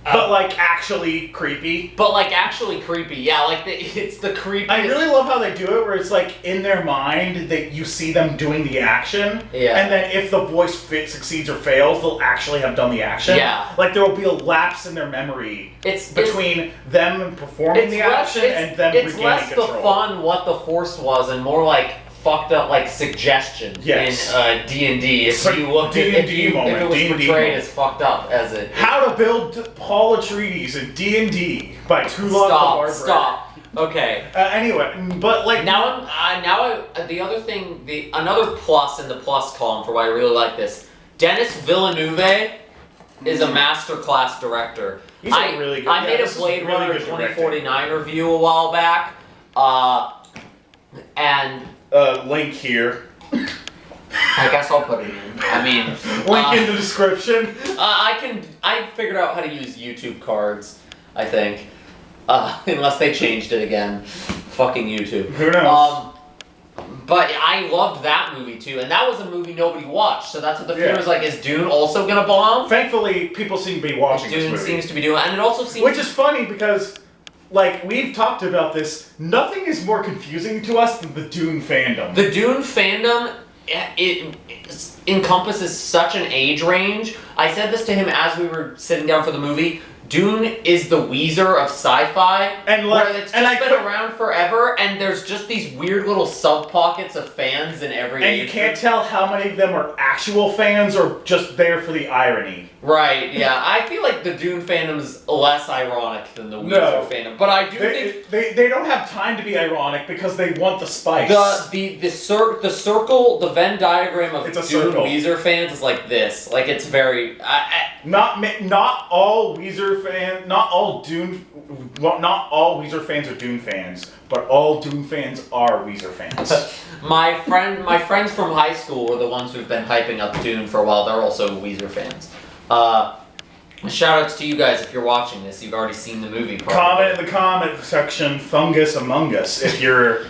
But like actually creepy. Yeah, like it's the creepiest. I really love how they do it, where it's like in their mind that you see them doing the action, and then if the voice succeeds or fails, they'll actually have done the action. Yeah, like there will be a lapse in their memory. Between them performing the action and them regaining control. It's less the fun what the Force was, and more like fucked up like suggestion in D&D. If you looked at if it was portrayed as fucked up as it. How to Build Paul Atreides in D&D by Tulok the Barbarian. Stop. Okay. Anyway, but like another plus in the plus column for why I really like this. Denis Villeneuve is a masterclass director. He's really good. I made a Blade Runner 2049 review a while back, and. Link here. I guess I'll put it in. I mean, link in the description. I figured out how to use YouTube cards. I think, unless they changed it again. Fucking YouTube. Who knows? But I loved that movie too, and that was a movie nobody watched. So that's what the fear was like. Is Dune also gonna bomb? Thankfully, people seem to be watching this movie. Dune seems to be doing, and it also seems. Which is funny because. Like, we've talked about this, nothing is more confusing to us than the Dune fandom. The Dune fandom, it encompasses such an age range. I said this to him as we were sitting down for the movie. Dune is the Weezer of sci-fi, and like, where it's just been around forever, and there's just these weird little sub-pockets of fans in every. And you can't tell how many of them are actual fans or just there for the irony. Right? Yeah, I feel like the Dune fandom's less ironic than the Weezer fandom, but I do think they don't have time to be ironic because they want the spice. The circle, the Venn diagram of Dune circle. Weezer fans is like this. Like it's very not all Weezer fans, not all Weezer fans are Dune fans, but all Dune fans are Weezer fans. My friends from high school were the ones who've been hyping up Dune for a while. They're also Weezer fans. Shout outs to you guys if you're watching this. You've already seen the movie. Probably. Comment in the comment section, Fungus Among Us, if you're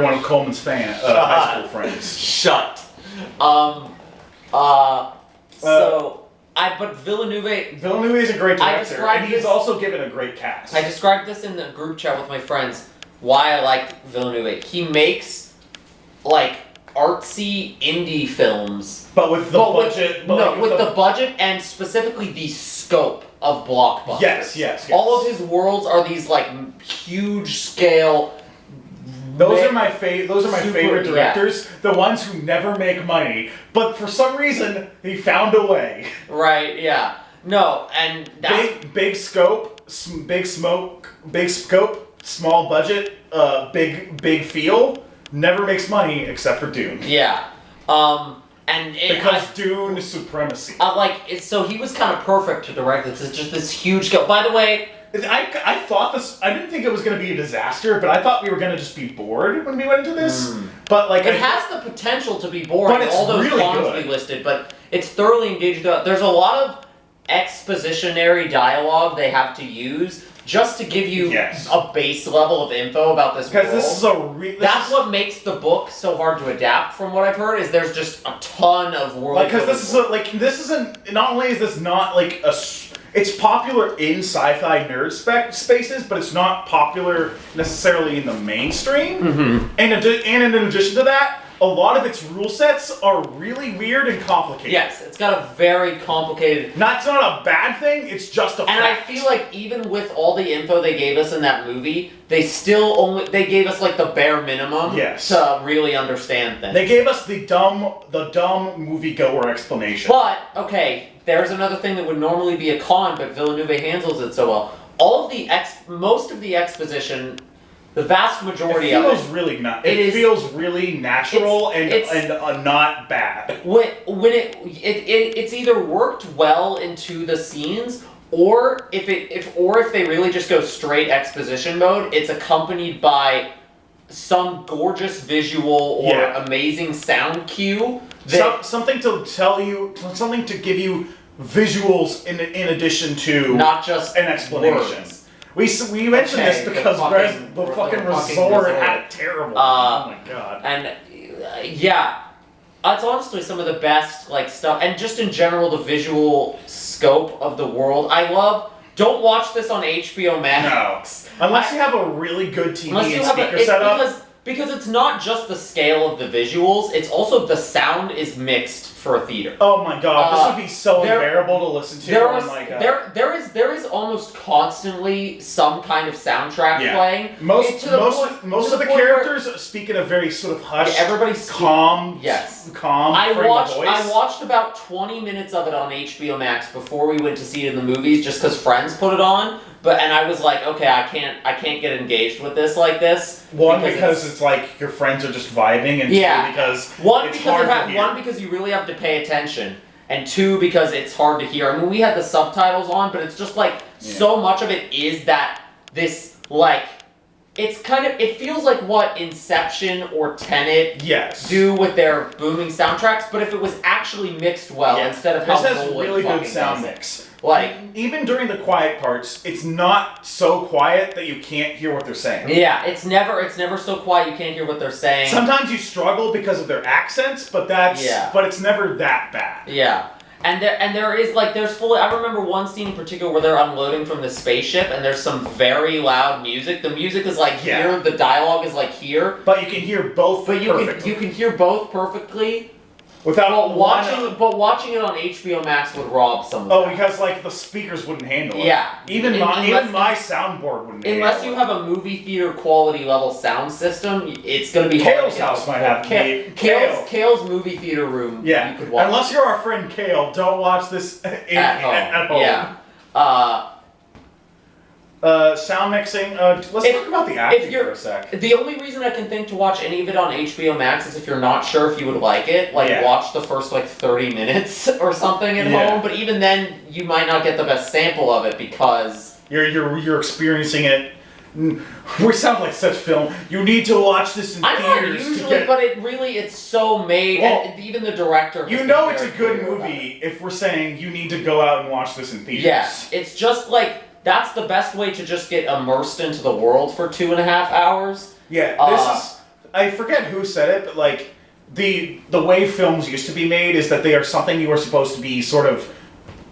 one of Coleman's high school friends. Shut. But Villeneuve is a great director, and he's also given a great cast. I described this in the group chat with my friends, why I like Villeneuve. He makes, like, artsy indie films. But with the budget... with the budget and specifically the scope of blockbusters. Yes. All of his worlds are these, like, huge scale... Those are my favorite directors. The ones who never make money, but for some reason he found a way. Right? Yeah. No, and that's... big scope, small budget, big feel. Never makes money except for Dune. Yeah. Because Dune is supremacy. So he was kind of perfect to direct this. It's just this huge scale. By the way. I thought this. I didn't think it was going to be a disaster, but I thought we were going to just be bored when we went into this. But like, it has the potential to be boring. But all those really cons we listed, but it's thoroughly engaged. There's a lot of expositionary dialogue they have to use just to give you a base level of info about this world. Because that's what makes the book so hard to adapt. From what I've heard, is there's just a ton of world. Because this isn't. Not only is this not like a. It's popular in sci-fi nerd spaces, but it's not popular necessarily in the mainstream. Mm-hmm. And in addition to that, a lot of its rule sets are really weird and complicated. Yes, it's got a very complicated... It's not a bad thing, it's just a fact. And I feel like even with all the info they gave us in that movie, they gave us like the bare minimum to really understand things. They gave us the dumb moviegoer explanation. But, okay, there's another thing that would normally be a con, but Villeneuve handles it so well. Most of the exposition... The vast majority of it really feels really natural and not bad. When it's either worked well into the scenes, or if they really just go straight exposition mode, it's accompanied by some gorgeous visual or amazing sound cue. Something to give you visuals in addition to not just an explanation. Words. We mentioned this because the fucking resort had it terrible. Oh my god. And it's honestly some of the best stuff, and just in general the visual scope of the world. I love don't watch this on HBO Max. No. Unless you have a really good TV and speaker setup. Because it's not just the scale of the visuals, it's also the sound is mixed for a theater. Oh my god, this would be so unbearable to listen to. There is almost constantly some kind of soundtrack playing. Most of the characters speak in a very sort of hushed, everybody's calm, calm I voice. watched about 20 minutes of it on HBO Max before we went to see it in the movies, just because friends put it on. And I was like, okay, I can't get engaged with this like this. One, because it's like your friends are just vibing, and two, because it's hard to hear. One, because you really have to pay attention, and two, because it's hard to hear. I mean, we had the subtitles on, but it's just like so much of it is that this like. It's kind of, it feels like what Inception or Tenet do with their booming soundtracks, but if it was actually mixed well instead of how this has really good sound mix. Like, even during the quiet parts, it's not so quiet that you can't hear what they're saying. Yeah, it's never so quiet you can't hear what they're saying. Sometimes you struggle because of their accents, but but it's never that bad. Yeah. And there is, like, I remember one scene in particular where they're unloading from the spaceship, and there's some very loud music. The music is, like, here, the dialogue is, like, here. But you can hear both perfectly. You can hear both perfectly. Without watching it on HBO Max would rob some of that. Because, like, the speakers wouldn't handle it. Yeah. Even my soundboard wouldn't handle it. Unless you have a movie theater quality level sound system, it's going to be hard. Kale's house might have Kale's movie theater room. Yeah. You could watch. Unless you're our friend Kale, don't watch this at home. Yeah. Sound mixing. Let's talk about the acting for a sec. The only reason I can think to watch any of it on HBO Max is if you're not sure if you would like it. Like, watch the first, 30 minutes or something at home. But even then, you might not get the best sample of it because... You're experiencing it. We sound like such film. You need to watch this in theaters. Not usually, but it's so made. And even the director... You know it's a good movie if we're saying you need to go out and watch this in theaters. Yes. It's just like... That's the best way to just get immersed into the world for 2.5 hours. Yeah, this is... I forget who said it, but, like, the way films used to be made is that they are something you are supposed to be sort of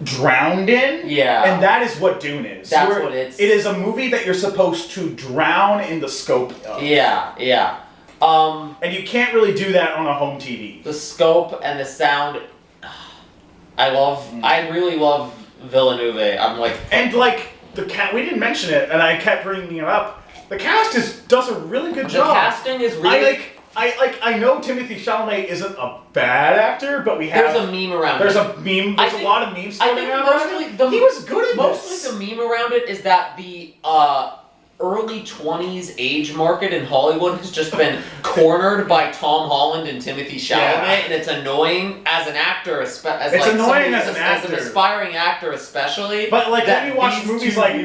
drowned in. Yeah. And that is what Dune is. That's what it's... It is a movie that you're supposed to drown in the scope of. Yeah, yeah. And you can't really do that on a home TV. The scope and the sound... I really love Villeneuve. I'm like... And, like... we didn't mention it, and I kept bringing it up. The cast does a really good job. The casting is really... I know Timothée Chalamet isn't a bad actor, but we have... There's a meme around it. There's a lot of memes floating around it. He was good at this. Mostly the meme around it is that the early 20s age market in Hollywood has just been cornered by Tom Holland and Timothée Chalamet, and it's annoying as an actor, as an aspiring actor especially. But like then you watch movies like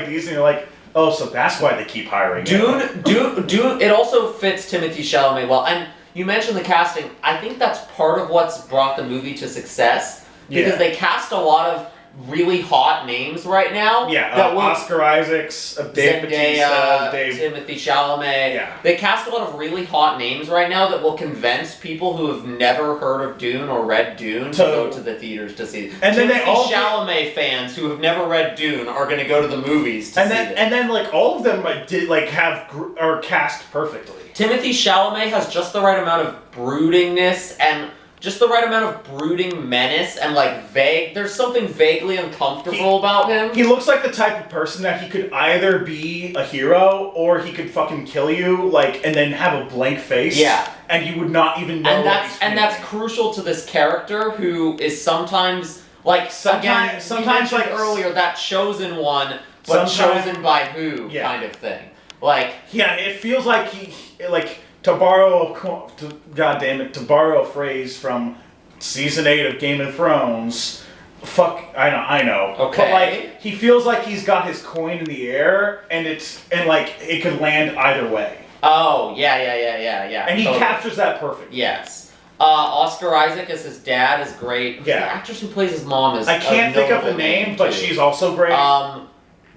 these, and you're like, oh, so that's why they keep hiring. Dune. It also fits Timothée Chalamet well, and you mentioned the casting. I think that's part of what's brought the movie to success because they cast a lot of really hot names right now. Yeah, Oscar Isaacs, Dave Bautista, Timothée Chalamet. Yeah. They cast a lot of really hot names right now that will convince people who have never heard of Dune or read Dune to go to the theaters to see it. And then Chalamet fans who have never read Dune are going to go to the movies to see it. And then like all of them are cast perfectly. Timothée Chalamet has just the right amount of broodingness and just the right amount of brooding menace and like there's something vaguely uncomfortable about him. He looks like the type of person that he could either be a hero or he could fucking kill you, like, and then have a blank face. Yeah. And you would not even know and that's crucial to this character who is sometimes sometimes like earlier, that chosen one, but chosen by who kind of thing. Like it feels like to borrow a phrase from season 8 of Game of Thrones, I know. Okay. But like he feels like he's got his coin in the air and it could land either way. Oh, yeah. And he captures that perfectly. Yes. Oscar Isaac as his dad is great. Yeah. The actress who plays his mom is... I can't think of the name, but she's also great.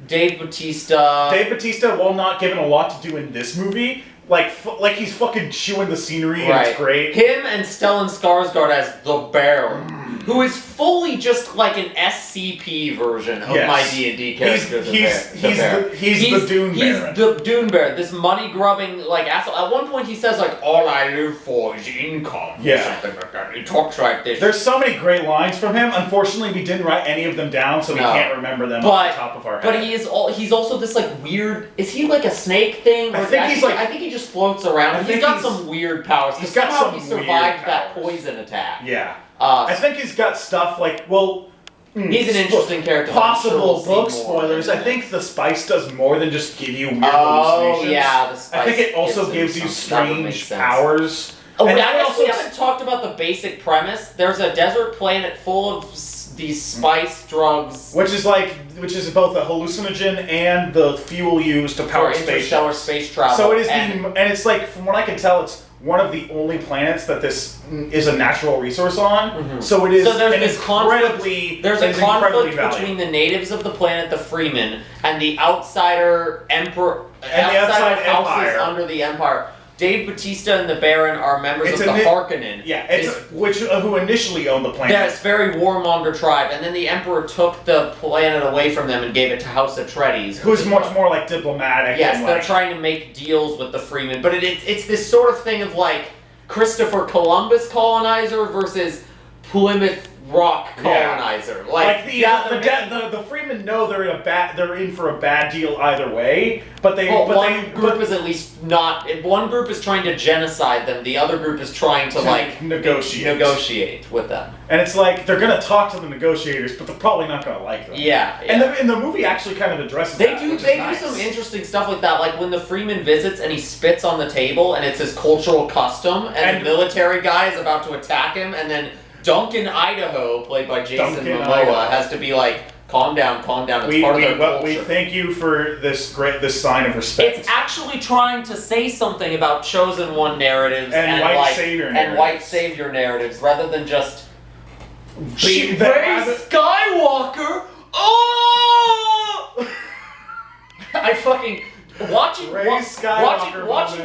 Dave Bautista. Dave Bautista, while not given a lot to do in this movie, like he's fucking chewing the scenery and it's great. Him and Stellan Skarsgård as the Bear, who is fully just like an SCP version of my D&D character. He's the Dune Baron. He's the Dune Baron. This money-grubbing, like, asshole. At one point he says, like, all I live for is income. Or something like that. He talks like this. There's so many great lines from him. Unfortunately, we didn't write any of them down, so we can't remember them off the top of our head. But he's also this, like, weird... Is he, like, a snake thing? I think he just floats around. He's got some weird powers. He's got some he survived that poison attack. Yeah. I think he's got stuff like, he's an interesting character. Possible book spoilers. I think the spice does more than just give you weird hallucinations. Yeah, the spice. I think it also gives you strange powers. Oh, we haven't talked about the basic premise. There's a desert planet full of these spice drugs, which is both a hallucinogen and the fuel used to power interstellar space travel. So it is, and it's like, from what I can tell, it's one of the only planets that this is a natural resource on. Mm-hmm. So it is. So there's this conflict between the natives of the planet, the Freemen, and the outsider emperor, and the outside houses under the Empire. Dave Bautista and the Baron are members of the Harkonnen. Yeah, who initially owned the planet. Yeah, it's very warmonger tribe, and then the Emperor took the planet away from them and gave it to House Atreides. Who's much more like diplomatic. Yes, they're trying to make deals with the Freemen, but it's this sort of thing of like Christopher Columbus colonizer versus Plymouth Rock colonizer. Yeah. The Freemen know they're in for a bad deal either way, but one group is at least not. One group is trying to genocide them. The other group is trying to like negotiate with them. And it's like they're gonna talk to the negotiators, but they're probably not gonna like them. Yeah. And the movie actually kind of addresses that. They do some interesting stuff like that. Like when the Freeman visits and he spits on the table, and it's his cultural custom, and the military guy is about to attack him, and then Duncan Idaho, played by Jason Momoa, has to be like, calm down, it's part of their culture. We thank you for this sign of respect. It's actually trying to say something about Chosen One narratives and white savior narratives, rather than just Rey Skywalker. Oh! I fucking... Watching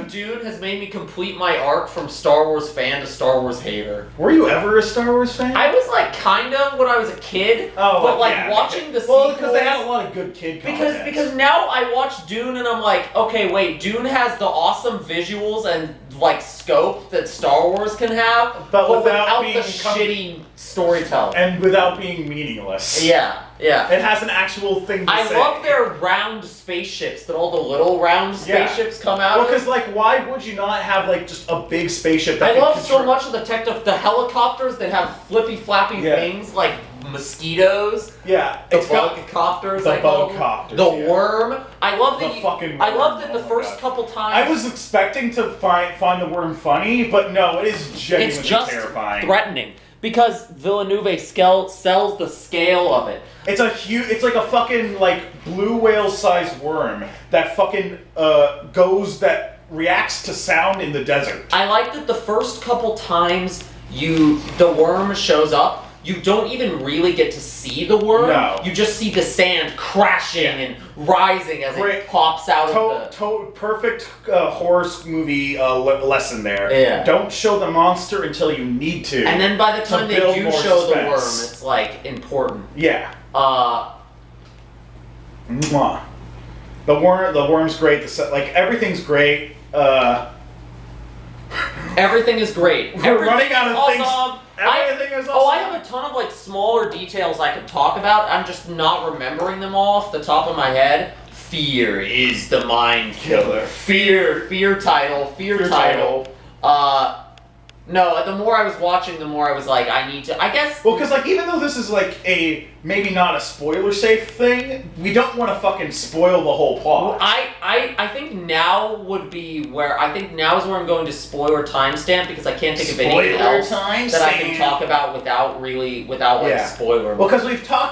Dune has made me complete my arc from Star Wars fan to Star Wars hater. Were you ever a Star Wars fan? I was like kind of when I was a kid. Watching the sequels, because they had a lot of good kid content. Because now I watch Dune and I'm like, okay, wait, Dune has the awesome visuals and like scope that Star Wars can have, but without the shitty storytelling and without being meaningless. Yeah. It has an actual thing to say. I love their round spaceships, that all the little round spaceships come out of. Well, because, like, why would you not have, like, just a big spaceship that I love so much of the tech of the helicopters that have flippy-flappy things, like mosquitoes. Yeah. The bug-copters, The worm. I love that the first couple times... I was expecting to find the worm funny, but no, it is genuinely terrifying. Threatening. Because Villeneuve sells the scale of it. It's like a fucking, like, blue whale-sized worm that fucking, reacts to sound in the desert. I like that the first couple times the worm shows up, you don't even really get to see the worm. No. You just see the sand crashing and rising as it pops out of the... Perfect horror movie lesson there. Yeah. Don't show the monster until you need to. And then by the time they do show the worm, it's, like, important. Yeah. The worm's great. Everything's great. Everything is great. We're running out of things. Everything is awesome. I have a ton of like smaller details I could talk about. I'm just not remembering them all off the top of my head. Fear is the mind killer. Fear title. No, the more I was watching, the more I was like, I need to, I guess... Well, because, like, even though this is, like, maybe not a spoiler-safe thing, we don't want to fucking spoil the whole plot. I think now would be where, I think now is where I'm going to spoiler timestamp, because I can't think of anything else that I can talk about without spoiler. Well, because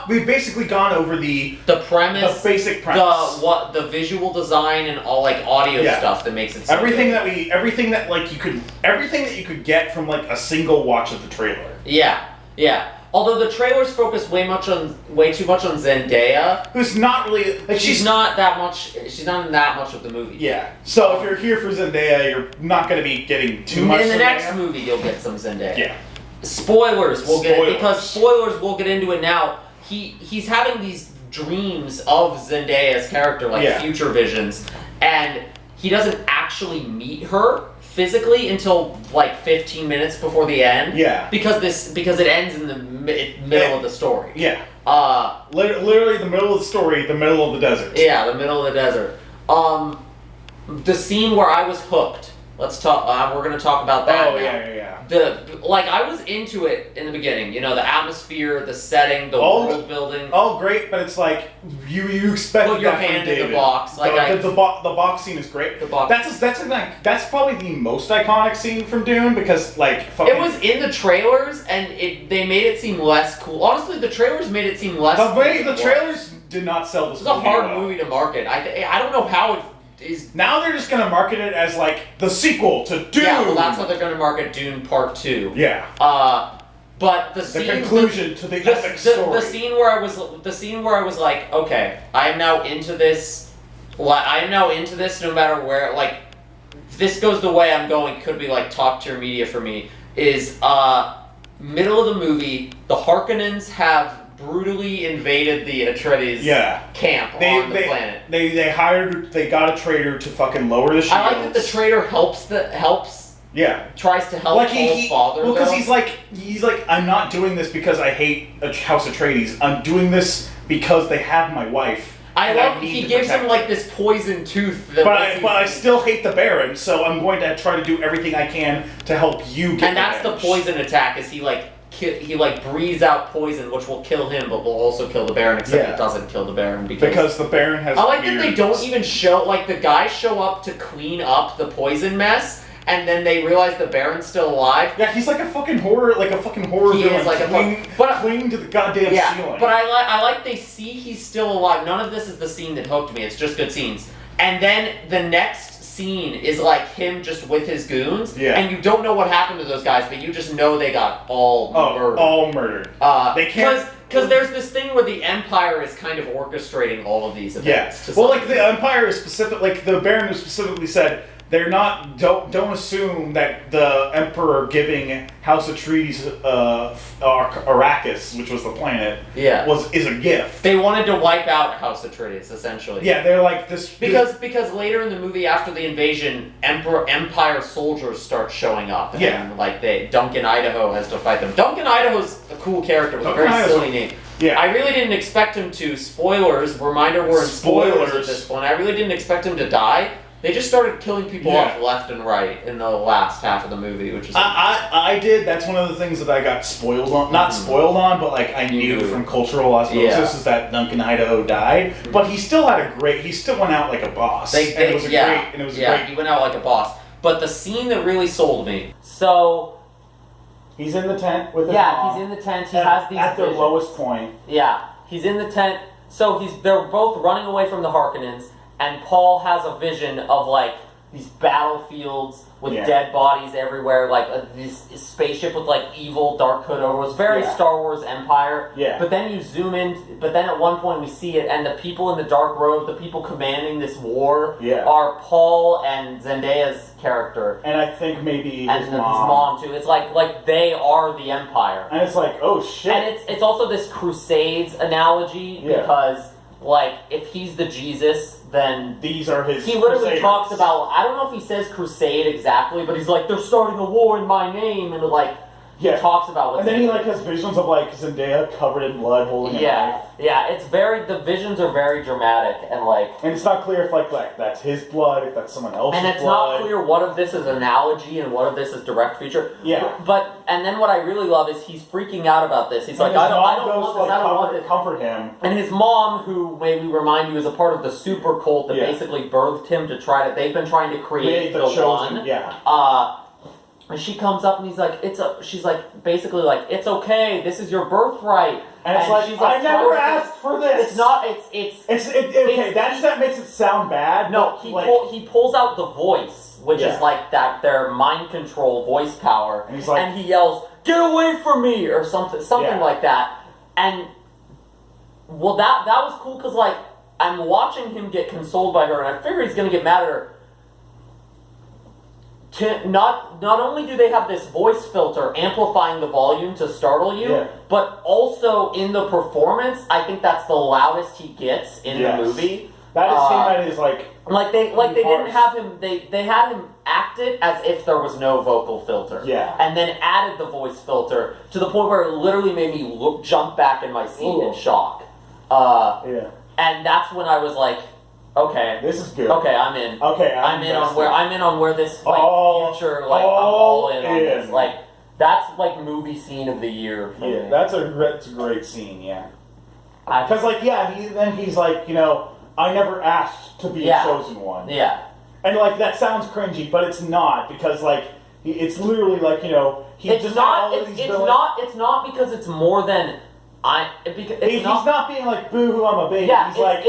we've basically gone over the premise, the basic premise, the visual design and all, like, audio stuff that makes it so everything that you could get from like a single watch of the trailer. Yeah. Although the trailers focus way too much on Zendaya, who's not really like she's not in that much of the movie. Yeah. So if you're here for Zendaya, you're not going to be getting too much. In the next movie, you'll get some Zendaya. Yeah. spoilers. We'll get because spoilers. We'll get into it now. He's having these dreams of Zendaya's character, like future visions, and he doesn't actually meet her physically until like 15 minutes before the end. Yeah. Because it ends in the middle of the story. Yeah. Literally the middle of the story, the middle of the desert. Yeah, the middle of the desert. The scene where I was hooked. Let's talk. We're gonna talk about that. Oh now. Yeah. I was into it in the beginning. You know, the atmosphere, the setting, the world building. Oh, great! But it's like you expect put your hand in the box. Like the box scene is great. The box. That's probably the most iconic scene from Dune because like it was in the trailers and they made it seem less cool. Honestly, the trailers made it seem less. The trailers did not sell this. It's a hard movie to market. I don't know how it. Now they're just going to market it as like the sequel to Dune. Yeah, well, that's what they're going to market Dune Part 2. Yeah. But the conclusion to the epic story. The scene where I was like, okay, I am now into this. I am now into this. No matter where, like, if this goes the way I'm going, could be like top tier media for me. Is middle of the movie, the Harkonnens have brutally invaded the Atreides camp on the planet. They got a traitor to fucking lower the shields. I like that the traitor tries to help Paul's father. Well, because he's like, I'm not doing this because I hate House Atreides. I'm doing this because they have my wife. He gives him like this poison tooth. But I still hate the Baron, so I'm going to try to do everything I can to help you get. And that's the poison attack. Is he breathes out poison, which will kill him, but will also kill the Baron. Except it doesn't kill the Baron because the Baron has. I like that they don't even show the guys show up to clean up the poison mess, and then they realize the Baron's still alive. Yeah, he's like a fucking horror, He is like clinging to the goddamn ceiling. But I like they see he's still alive. None of this is the scene that hooked me. It's just good scenes. And then the next scene is like him just with his goons, and you don't know what happened to those guys, but you just know they got all murdered. All murdered. They can't because there's this thing where the Empire is kind of orchestrating all of these events. Yeah. Well, like the Empire is specific. Like the Baron specifically said, they're not. Don't assume that the Emperor giving House Atreides Arrakis, which was the planet, is a gift. They wanted to wipe out House Atreides, essentially. Yeah, they're like this because later in the movie, after the invasion, Empire soldiers start showing up. And like Duncan Idaho has to fight them. Duncan Idaho's a cool character with a very silly name. Yeah. I really didn't expect him to. Spoilers. Reminder: we're in spoilers at this point. I really didn't expect him to die. They just started killing people off left and right in the last half of the movie, which is. I did. That's one of the things that I got spoiled on. Not spoiled on, but like I knew from cultural osmosis is that Duncan Idaho died. But he still had a great. He still went out like a boss. It was great. He went out like a boss. But the scene that really sold me. So. He's in the tent with his mom. He's in the tent. He has these at their lowest point. Yeah, he's in the tent. So they're both running away from the Harkonnens. And Paul has a vision of like these battlefields with dead bodies everywhere, like this spaceship with like evil dark hood over. It was very Star Wars Empire. Yeah. But then you zoom in. But then at one point we see it, and the people in the dark robe, the people commanding this war, are Paul and Zendaya's character, and I think maybe his mom too. It's like they are the Empire, and it's like oh shit. And it's also this Crusades analogy because like if he's the Jesus. Then these are his. He literally talks about. I don't know if he says crusade exactly, but he's like they're starting a war in my name, and like he talks about. And then he like has visions of like Zendaya covered in blood, holding a knife. Yeah. It's very. The visions are very dramatic and like. And it's not clear if like that's his blood, if that's someone else's blood. And it's not clear what of this is analogy and what of this is direct feature. Yeah. But and then what I really love is he's freaking out about this. He's like, I don't want this. I don't want this. Comfort him. And his mom, who maybe remind you, is a part of the super cult that basically birthed him to try to. They've been trying to create the one. Yeah. And she comes up and she's like basically like it's okay. This is your birthright. And it's like, I never asked for this. It's not. Okay. That makes it sound bad. No, he pulls out the voice, which is like that their mind control voice power, and he's like, and he yells, "Get away from me!" or something like that. And well, that was cool because like I'm watching him get consoled by her, and I figure he's gonna get mad at her. not only do they have this voice filter amplifying the volume to startle you, but also in the performance, I think that's the loudest he gets in the movie. That is him at his they didn't have him. They had him act it as if there was no vocal filter. Yeah. And then added the voice filter to the point where it literally made me jump back in my seat in shock. And that's when I was like, okay, this is good. Okay, I'm in. Okay, I'm in on where this future I'm all in on this. Like that's like movie scene of the year for me. That's a great scene. Yeah. Because he's like, you know, I never asked to be a chosen one. Yeah. And like that sounds cringy, but it's not because like it's literally like, you know, it's not because it's more than. He's not being like boo-hoo, I'm a baby. Yeah, he's like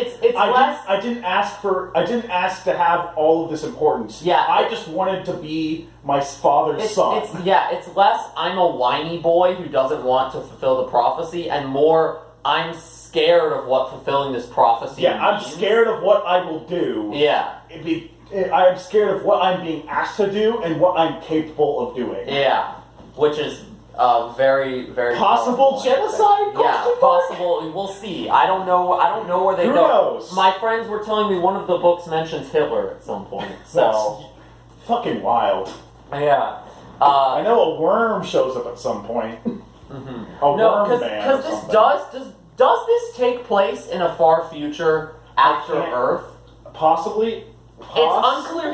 I didn't ask to have all of this importance. Yeah, I just wanted to be my father's son. It's less I'm a whiny boy who doesn't want to fulfill the prophecy, and more I'm scared of what fulfilling this prophecy means. I'm scared of what I will do. Yeah. I'm scared of what I'm being asked to do and what I'm capable of doing. Yeah, which is very, very possible genocide. Possible. We'll see. I don't know where they go. Who knows? My friends were telling me one of the books mentions Hitler at some point. So that's fucking wild. Yeah. I know a worm shows up at some point. Does this take place in a far future after Earth? Possibly. It's unclear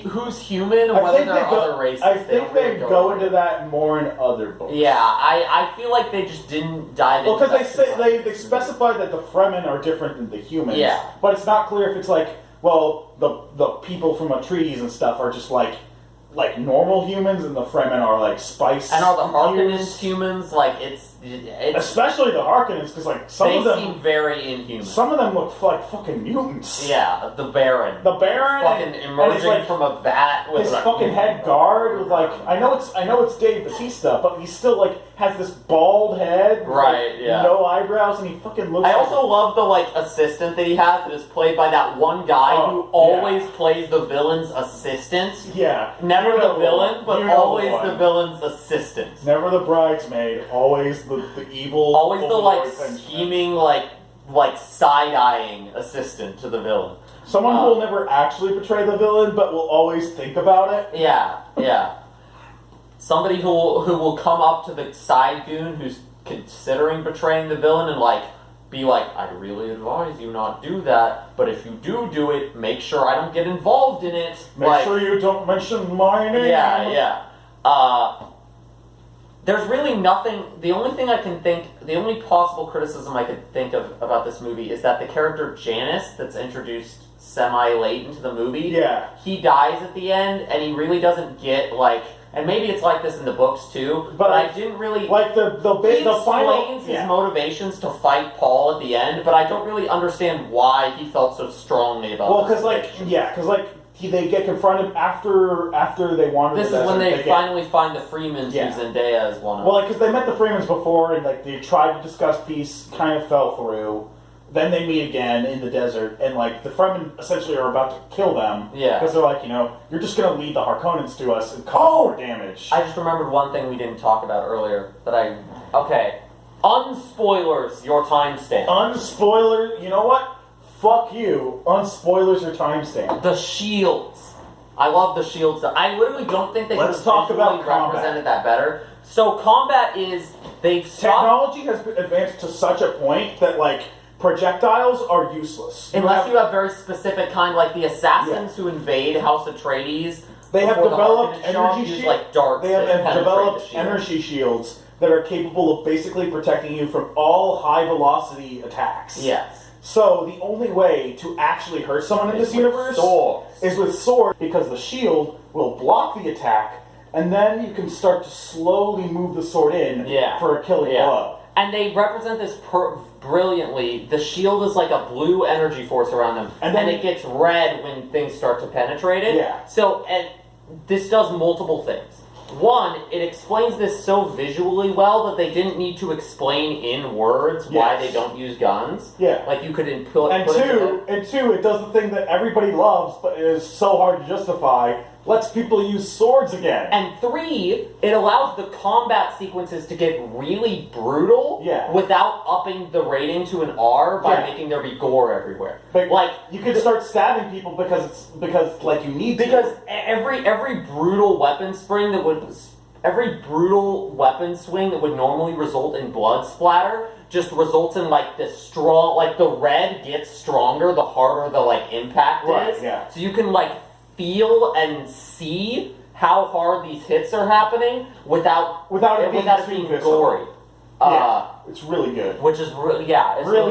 who's human and whether there are other races. I think they go into that more in other books. Yeah, I feel like they just didn't dive into that. Well, because they specify that the Fremen are different than the humans. Yeah. But it's not clear if it's like, well, the people from Atreides and stuff are just like normal humans and the Fremen are like spice. And are the Harkonnens humans? Like it's especially the Harkonnens, because like they seem very inhuman. Some of them look like fucking mutants. Yeah, the Baron. Fucking emerging from a vat with his fucking head guard with like I know it's Dave Bautista, but he still like has this bald head, right? No eyebrows, and he fucking looks. I also love the assistant that he has that is played by that one guy who always plays the villain's assistant. Yeah, never the villain, but always the villain's assistant. Never the bridesmaid, always the evil. Always the scheming like side-eyeing assistant to the villain. Someone who will never actually betray the villain, but will always think about it. Yeah. Somebody who will come up to the side goon who's considering betraying the villain and be like, I really advise you not do that, but if you do it, make sure I don't get involved in it. Make sure you don't mention my name. Yeah. There's really nothing. The only possible criticism I could think of about this movie is that the character Janice, that's introduced semi-late into the movie, he dies at the end, and he really doesn't get and maybe it's like this in the books too, but I didn't really he explains his motivations to fight Paul at the end, but I don't really understand why he felt so strongly about. Well, they get confronted after they wander. This is when they finally find the Freemans who Zendaya is one of. Well, because they met the Freemans before and they tried to discuss peace, kind of fell through. Then they meet again in the desert, and the Fremen essentially are about to kill them. Yeah. Because they're like, you're just going to lead the Harkonnens to us and cause more damage. I just remembered one thing we didn't talk about earlier unspoilers your timestamp. Unspoiler, you know what? Fuck you. Unspoilers your timestamp. The shields. I love the shields. I literally don't think they could have represented that better. So combat is technology has advanced to such a point that projectiles are useless. Unless you have very specific kind, like the assassins who invade House Atreides. They have developed energy shields. They have developed energy shields that are capable of basically protecting you from all high velocity attacks. Yes. So the only way to actually hurt someone in this universe is with sword, because the shield will block the attack, and then you can start to slowly move the sword in for a killing blow. And they represent this brilliantly. The shield is like a blue energy force around them, and it gets red when things start to penetrate it. Yeah. So, and this does multiple things. One, it explains this so visually well that they didn't need to explain in words why they don't use guns. Yeah. Like you could put and two, it does the thing that everybody loves, but is so hard to justify. lets people use swords again. And 3, it allows the combat sequences to get really brutal without upping the rating to an R by making there be gore everywhere. But like you can start stabbing people because like you need to. Because every brutal weapon swing that would normally result in blood splatter just results in like this strong, like the red gets stronger the harder the like impact is. Yeah. So you can like feel and see how hard these hits are happening without it being gory. It's really good. Which is it's really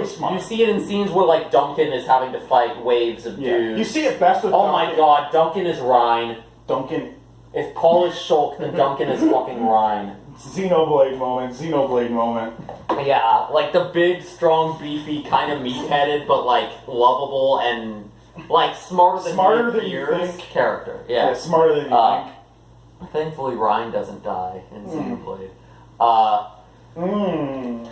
smart. You see it in scenes where like Duncan is having to fight waves of dudes. You see it best with Duncan. My god, Duncan is Rhine. Duncan. If Paul is Shulk, then Duncan is fucking Rhine. Xenoblade moment. Yeah, like the big, strong, beefy, kind of meat-headed, but like lovable and like smarter than you think character. Yeah, smarter than you think. Thankfully, Ryan doesn't die in Xenoblade. And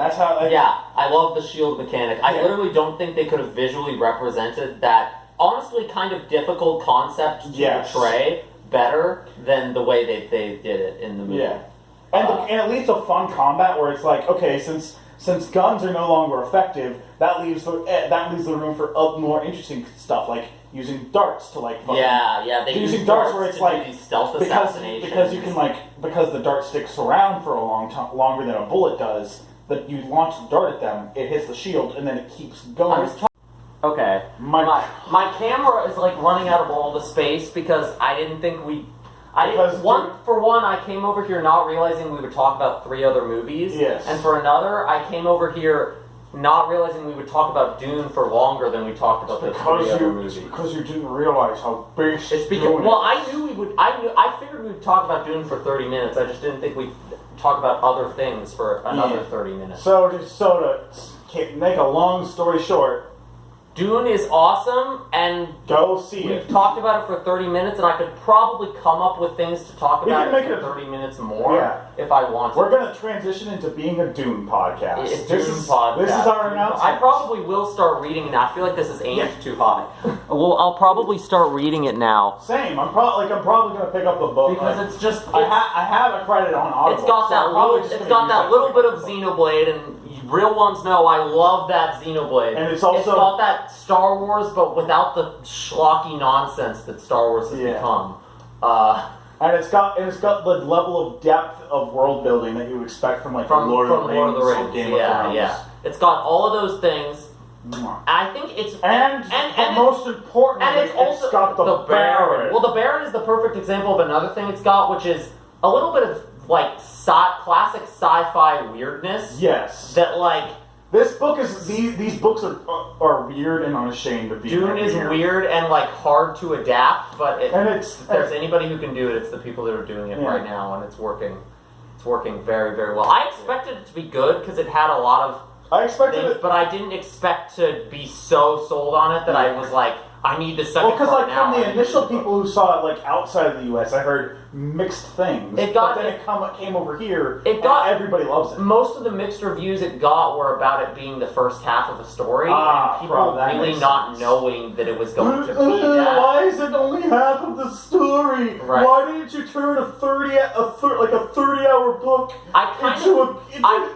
that's how. I love the shield mechanic. I literally don't think they could have visually represented that honestly kind of difficult concept to portray better than the way they did it in the movie. Yeah, and it leads to fun combat where it's like, okay, since guns are no longer effective, that leaves the room for more interesting stuff like using darts to like they using darts where it's like these stealth assassinations because you can because the dart sticks around for a long time longer than a bullet does. That you launch the dart at them, it hits the shield, and then it keeps going. Okay. My camera is like running out of all the space because I didn't think I came over here not realizing we would talk about 3 other movies. Yes. And for another, I came over here not realizing we would talk about Dune for longer than we talked about the 3 other movies. Because you didn't realize how big it's because I figured we would talk about Dune for 30 minutes. I just didn't think we'd talk about other things for another 30 minutes. So to make a long story short, Dune is awesome, and go see it. We've talked about it for 30 minutes, and I could probably come up with things to talk about it for 30 minutes more if I want to. We're going to transition into being a Dune podcast. This is our announcement. I probably will start reading it now. I feel like this is aimed too high. Well, I'll probably start reading it now. Same. I'm probably going to pick up the book because it's just. I have a credit on Audible. It's got that little bit of Xenoblade, and real ones know I love that Xenoblade. And it's got that Star Wars, but without the schlocky nonsense that Star Wars has become. And it's got the level of depth of world building that you would expect from Lord of the Rings or Game of Thrones. Yeah. It's got all of those things. I think it's most importantly, and it's also it's got the Baron. Well, the Baron is the perfect example of another thing it's got, which is a little bit of like classic sci-fi weirdness. Yes. That like this book is these books are weird and unashamed of being Dune is weird and like hard to adapt, but if there's anybody who can do it, it's the people that are doing it right now, and it's working. It's working very, very well. I expected it to be good because it had a lot of things, but I didn't expect to be so sold on it that I was like, I need the second part now. Well, because from the initial people who saw it outside of the U.S., I heard mixed things. But then it came over here. Everybody loves it. Most of the mixed reviews it got were about it being the first half of a story, and people really not knowing that it was going to be that. Why is it only half of the story? Right. Why didn't you turn a 30-hour book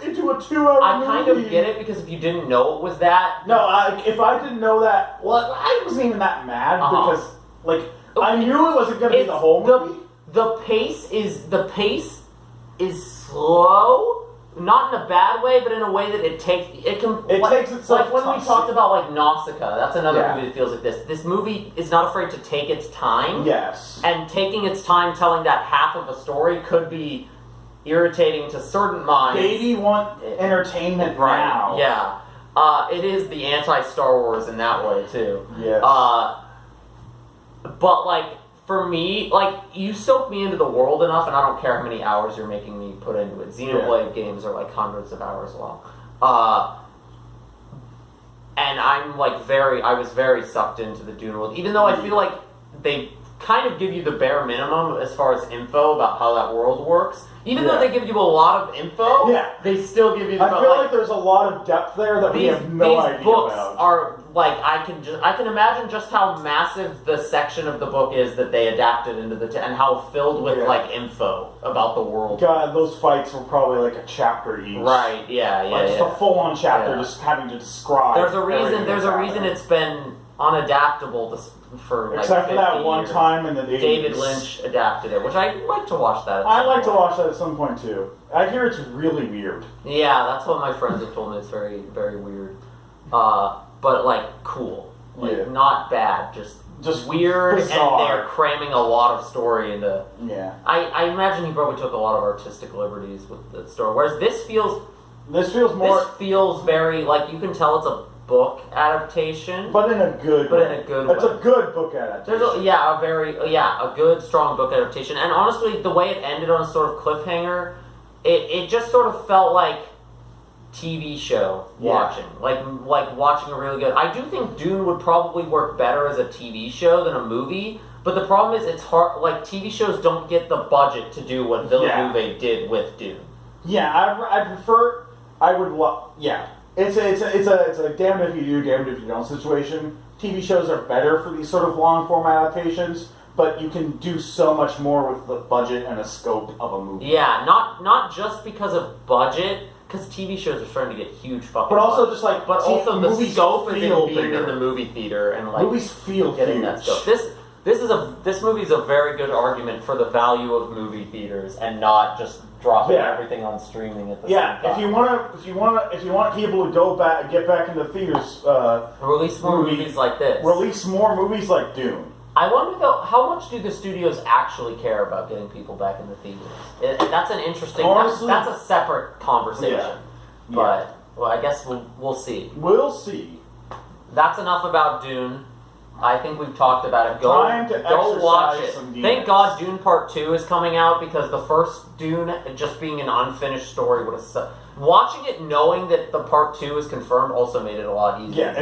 into a 2-hour movie? I kind of get it because if you didn't know it was that, if I didn't know that, I wasn't even that mad because I knew it wasn't going to be the whole movie. The pace is slow, not in a bad way, but in a way that it takes itself like when we talked about Nausicaa. That's another movie that feels like this. This movie is not afraid to take its time. Yes, and taking its time telling that half of a story could be irritating to certain minds. Baby want entertainment now. Yeah, it is the anti-Star Wars in that way too. Yes, but for me, you soak me into the world enough, and I don't care how many hours you're making me put into it. Xenoblade games are hundreds of hours long. And I was very sucked into the Dune world, even though I feel like they kind of give you the bare minimum as far as info about how that world works. Even though they give you a lot of info, they still give you. I feel like there's a lot of depth there that we have no idea about. These books are like I can imagine just how massive the section of the book is that they adapted into and how filled with like info about the world. God, those fights were probably like a chapter each. Right? Yeah. Just a full-on chapter, just having to describe. There's a reason. There's a reason it's been unadaptable for like except for that one years. time in the 80s. David Lynch adapted it, which I like to watch that. I like to watch that at some point too. I hear it's really weird. Yeah, that's what my friends have told me. It's very, very weird, but like cool, like not bad, just weird, bizarre. And they're cramming a lot of story into. Yeah, I imagine he probably took a lot of artistic liberties with the story, whereas this feels very like you can tell it's a book adaptation, but in a good way. It's a good book adaptation. A good strong book adaptation. And honestly, the way it ended on a sort of cliffhanger, it just sort of felt like TV show watching, like watching a really good. I do think Dune would probably work better as a TV show than a movie, but the problem is it's hard. Like TV shows don't get the budget to do what Villeneuve did with Dune. Yeah, I prefer. I would love. Yeah. It's a damned if you do, damned if you don't situation. TV shows are better for these sort of long form adaptations, but you can do so much more with the budget and the scope of a movie. Yeah, not just because of budget, because TV shows are starting to get huge fucking. But also budget. just like, but also the scope is in being bigger. in the movie theater and like movies feel getting huge. that scope. This movie is a very good argument for the value of movie theaters and not just dropping everything on streaming at the same time. If you want people to get back into theaters, release more movies like this. Release more movies like Dune. I wonder though, how much do the studios actually care about getting people back in the theaters? That's an interesting. Honestly, that's a separate conversation. Yeah. But well, I guess we'll see. We'll see. That's enough about Dune. I think we've talked about it. Go watch it. Thank God Dune Part 2 is coming out, because the first Dune, just being an unfinished story, would have sucked. Watching it knowing that the Part 2 is confirmed also made it a lot easier. Yeah,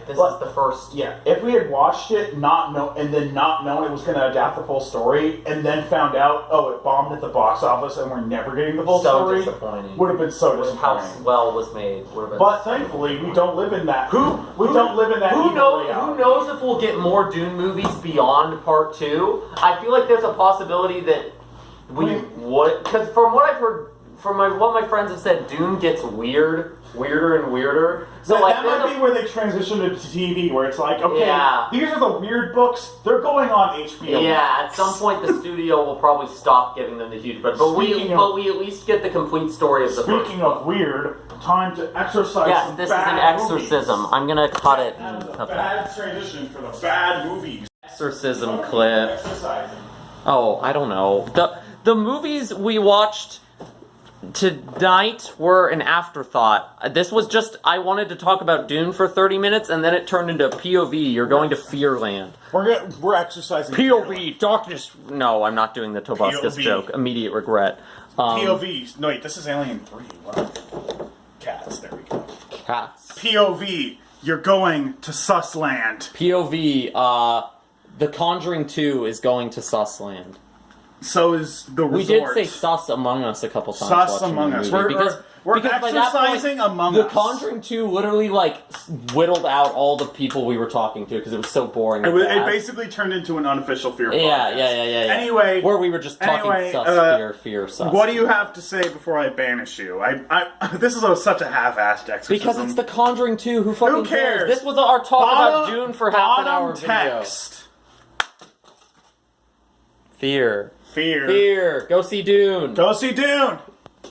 this is the first. Yeah, if we had watched it not knowing it was going to adapt the full story, and then found out, it bombed at the box office and we're never getting the full story, disappointing. Would have been so disappointing. How well was made. But thankfully, we don't live in that. Who knows if we'll get more Dune movies beyond Part 2? I feel like there's a possibility that we would, because from what I've heard. From what my friends have said, Dune gets weirder and weirder. So that might be where they transition to TV, where it's like, these are the weird books. They're going on HBO. Yeah, at some point the studio will probably stop giving them the huge budget. But we at least get the complete story of the first. Speaking of weird, time to exorcise. Yes, this is an exorcism. Movies. I'm gonna cut it. Bad transition for the bad movies. Exorcism clip. Exercising. Oh, I don't know. The movies we watched tonight were an afterthought. This was just, I wanted to talk about Dune for 30 minutes, and then it turned into POV. You're going to Fearland. We're exercising. POV, darkness. No, I'm not doing the Tobuscus joke. Immediate regret. POV. No, wait, this is Alien 3. What? Cats. There we go. Cats. POV. You're going to Sussland. POV. The Conjuring 2 is going to Sussland. So is the resort. We did say sus among us a couple times. Sus among us. We're exercising among us. us. The Conjuring 2 literally whittled out all the people we were talking to because it was so boring. It basically turned into an unofficial fear podcast. Yeah. Anyway, where we were just talking sus, fear, sus. What do you have to say before I banish you? This is such a half-assed exercism. Because it's the Conjuring 2. Who fucking cares? This was our talk about Dune for half an hour text. Video. Fear. Go see Dune. Go see Dune.